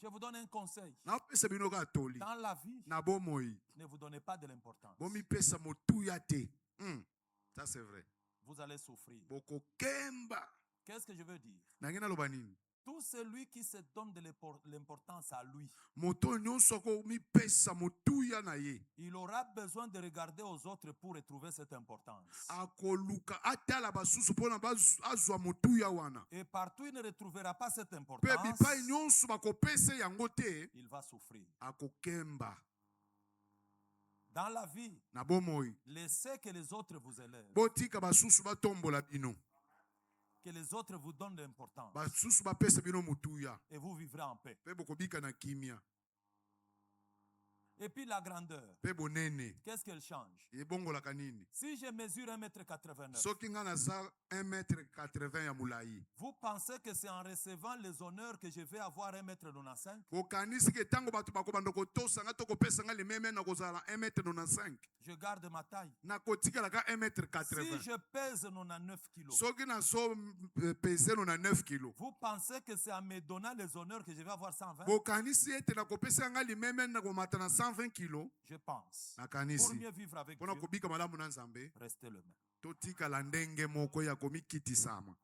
Je vous donne un conseil. naopesa bino kaka toli Dans la vie, na bomoi ne vous donnez pas de l'importance. bomipesa motuya te. Ça c'est vrai. Vous allez souffrir. Bokokemba Qu'est-ce que je veux dire? nange naloba nini Tout celui qui se donne de l'importance à lui, moto nyonso akomipesa motuya na ye il aura besoin de regarder aux autres pour retrouver cette importance. akoluka atala basusu mpona azwa motuya wana Et partout il ne retrouvera pas cette mpe importance, bipai nyonso bakopesa yango te il va souffrir. akokemba. Dans la vie, na bomoi laissez que les autres vous élèvent, botika basusu batombola bino que les autres vous donnent l'importance, basusu bapesa bino mutuya et vous vivrez en paix. mpe bokobika na kimia Et puis la grandeur, mpe bonene qu'est-ce qu'elle change? ebongolaka nini Si je mesure 1,89 m, soki nga naza 1,80 m ya molai vous pensez que c'est en recevant les honneurs que je vais avoir 1,95 m? okanisi ke ntango bato bakobanda kotosanga to kopesa nga limeme na kozala 1,95 m Je garde ma taille. nakotikalaka 1,80 Si m je pèse 99 kilos, soki naso pese 9 kilo vous pensez que c'est en me donnant les honneurs que je vais avoir 120? bokanisi ete nakopesa nga limeme na komata na 120 kilo Je pense. Pour nakanisi mieux vivre avec mpona Dieu, kobika malamu na nzambe restez le même. totikala ndenge moko ya komikitisama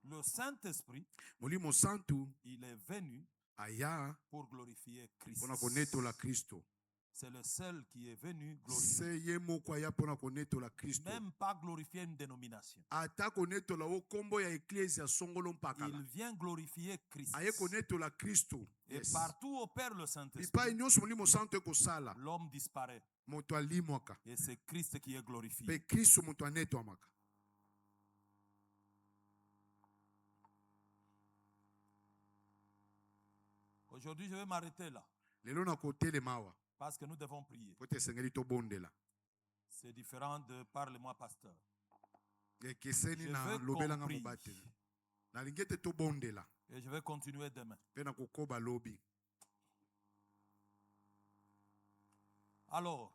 Le Saint-Esprit, molimo santu il est venu aya pour glorifier Christ. mpona konetola kristo C'est le seul qui est venu glorifier. se ye moko aya mpona konetola kristo Même pas glorifier une dénomination. ata konetola o nkombo ya eklezia songolo mpakala Il vient glorifier Christ. aye konetola kristo Et yes. partout opère le Saint-Esprit, bipai nyonso molimo santu ekosala l'homme disparaît. moto alimwaka Et c'est Christ qui est glorifié. mpe kristo moto anetwamaka Aujourd'hui, je vais m'arrêter là. lelo nakotelema awa Parce que nous devons prier. po te esengeli tobondela C'est différent de parle-moi, pasteur. ekeseni Je na veux lobelanga compris. mobateli nalingi ete tobondela Et je vais continuer demain. mpe nakokoba lobi Alors,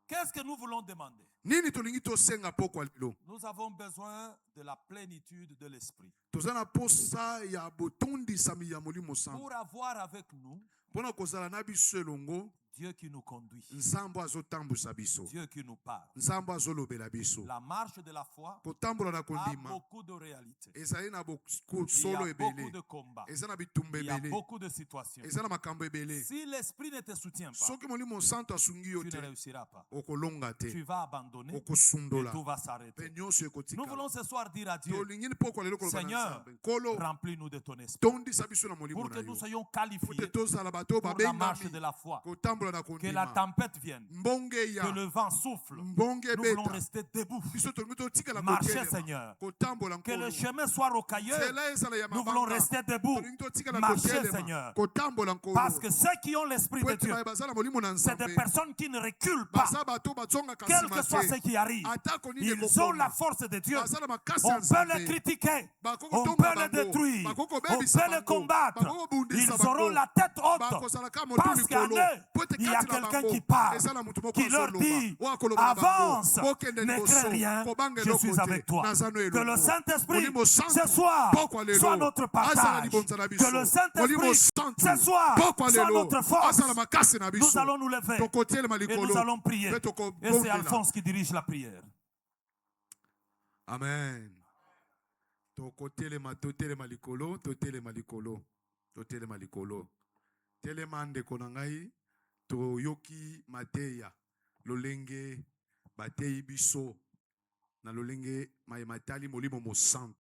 qu'est-ce que nous voulons demander? nini tolingi tosenga pokwa lelo Nous avons besoin de la plénitude de l'esprit. toza na posa ya botondisami ya molimo santu Pour avoir avec nous mpona kozala na biso elongo Dieu qui nous conduit, nzambo azotambwisa biso Dieu qui nous parle. nzambo azolobela biso La marche de la foi kotambola na a kondima beaucoup de réalités. ezali na Il y bosolo a beaucoup ebele de combats. eza na bitumba Il y a ebele beaucoup de situations. eza na makambo ebele Si l'esprit ne te soutient pas, soki molimo santu asungi yo tu ne te réussiras pas. okolonga te Tu vas abandonner et okosundola tout va mpe s'arrêter. nyonso Nous ekotikala voulons ce soir dire à Dieu, tolingi pokwa lelo koloba na Seigneur, nzambe nkolo remplis-nous de ton esprit. tondisa biso na molimo Pour na que yo nous soyons po qualifiés te tozala bato oyo pour la marche babengami de la foi. kotambola na Que la kondima tempête vienne, mbonge que ya le vent souffle. mbonge Nous voulons ebeta rester debout. biso tolingi totikala Marcher, kotelema Seigneur. kotambola Que le nkolo chemin soit rocailleux. nzela ezala ya Nous voulons mabanga rester debout. tolingi totikala Marcher, kotelema Seigneur. kotambola nkolo Parce que ceux qui ont l'esprit po de ete Dieu, baye baza na molimo na c'est des nzambe personnes qui ne reculent pas. baza bato bazongaka Quel nsima que soit ce te qui arrive, atako nini ils ont la ekokoma force de Dieu. baza na makasi On ya peut nzambe les critiquer, Bako on kotonga peut les bango, détruire, bako on kobebisa peut les bango, combattre. bako kobundisa Ils auront bango, la tête haute. bakozalaka motu Parce qu'en likolo eux, po ete il y a kati na quelqu'un bango qui parle, eza na motu moko qui leur azoloba dit, oyo akoloba na bango avance, bokende ne liboso crains rien, kobanga je eloko suis te avec toi. naza no Que le eloko Saint-Esprit, molimo ce santu soir, pokwa lelo soit notre azala partage. libonza na Que biso le molimo Saint-Esprit, santu ce soir, pokwa soit lelo notre force. azala makasi na Nous biso allons nous lever tokotelema et nous likolo allons prier. mpe Et c'est tokobondela Alphonse qui dirige la prière. amen tokotelema totelema likolo totelema likolo totelema likolo telema ndeko na ngai toyoki mateya lolenge bateyi biso na lolenge matali molimo mosantu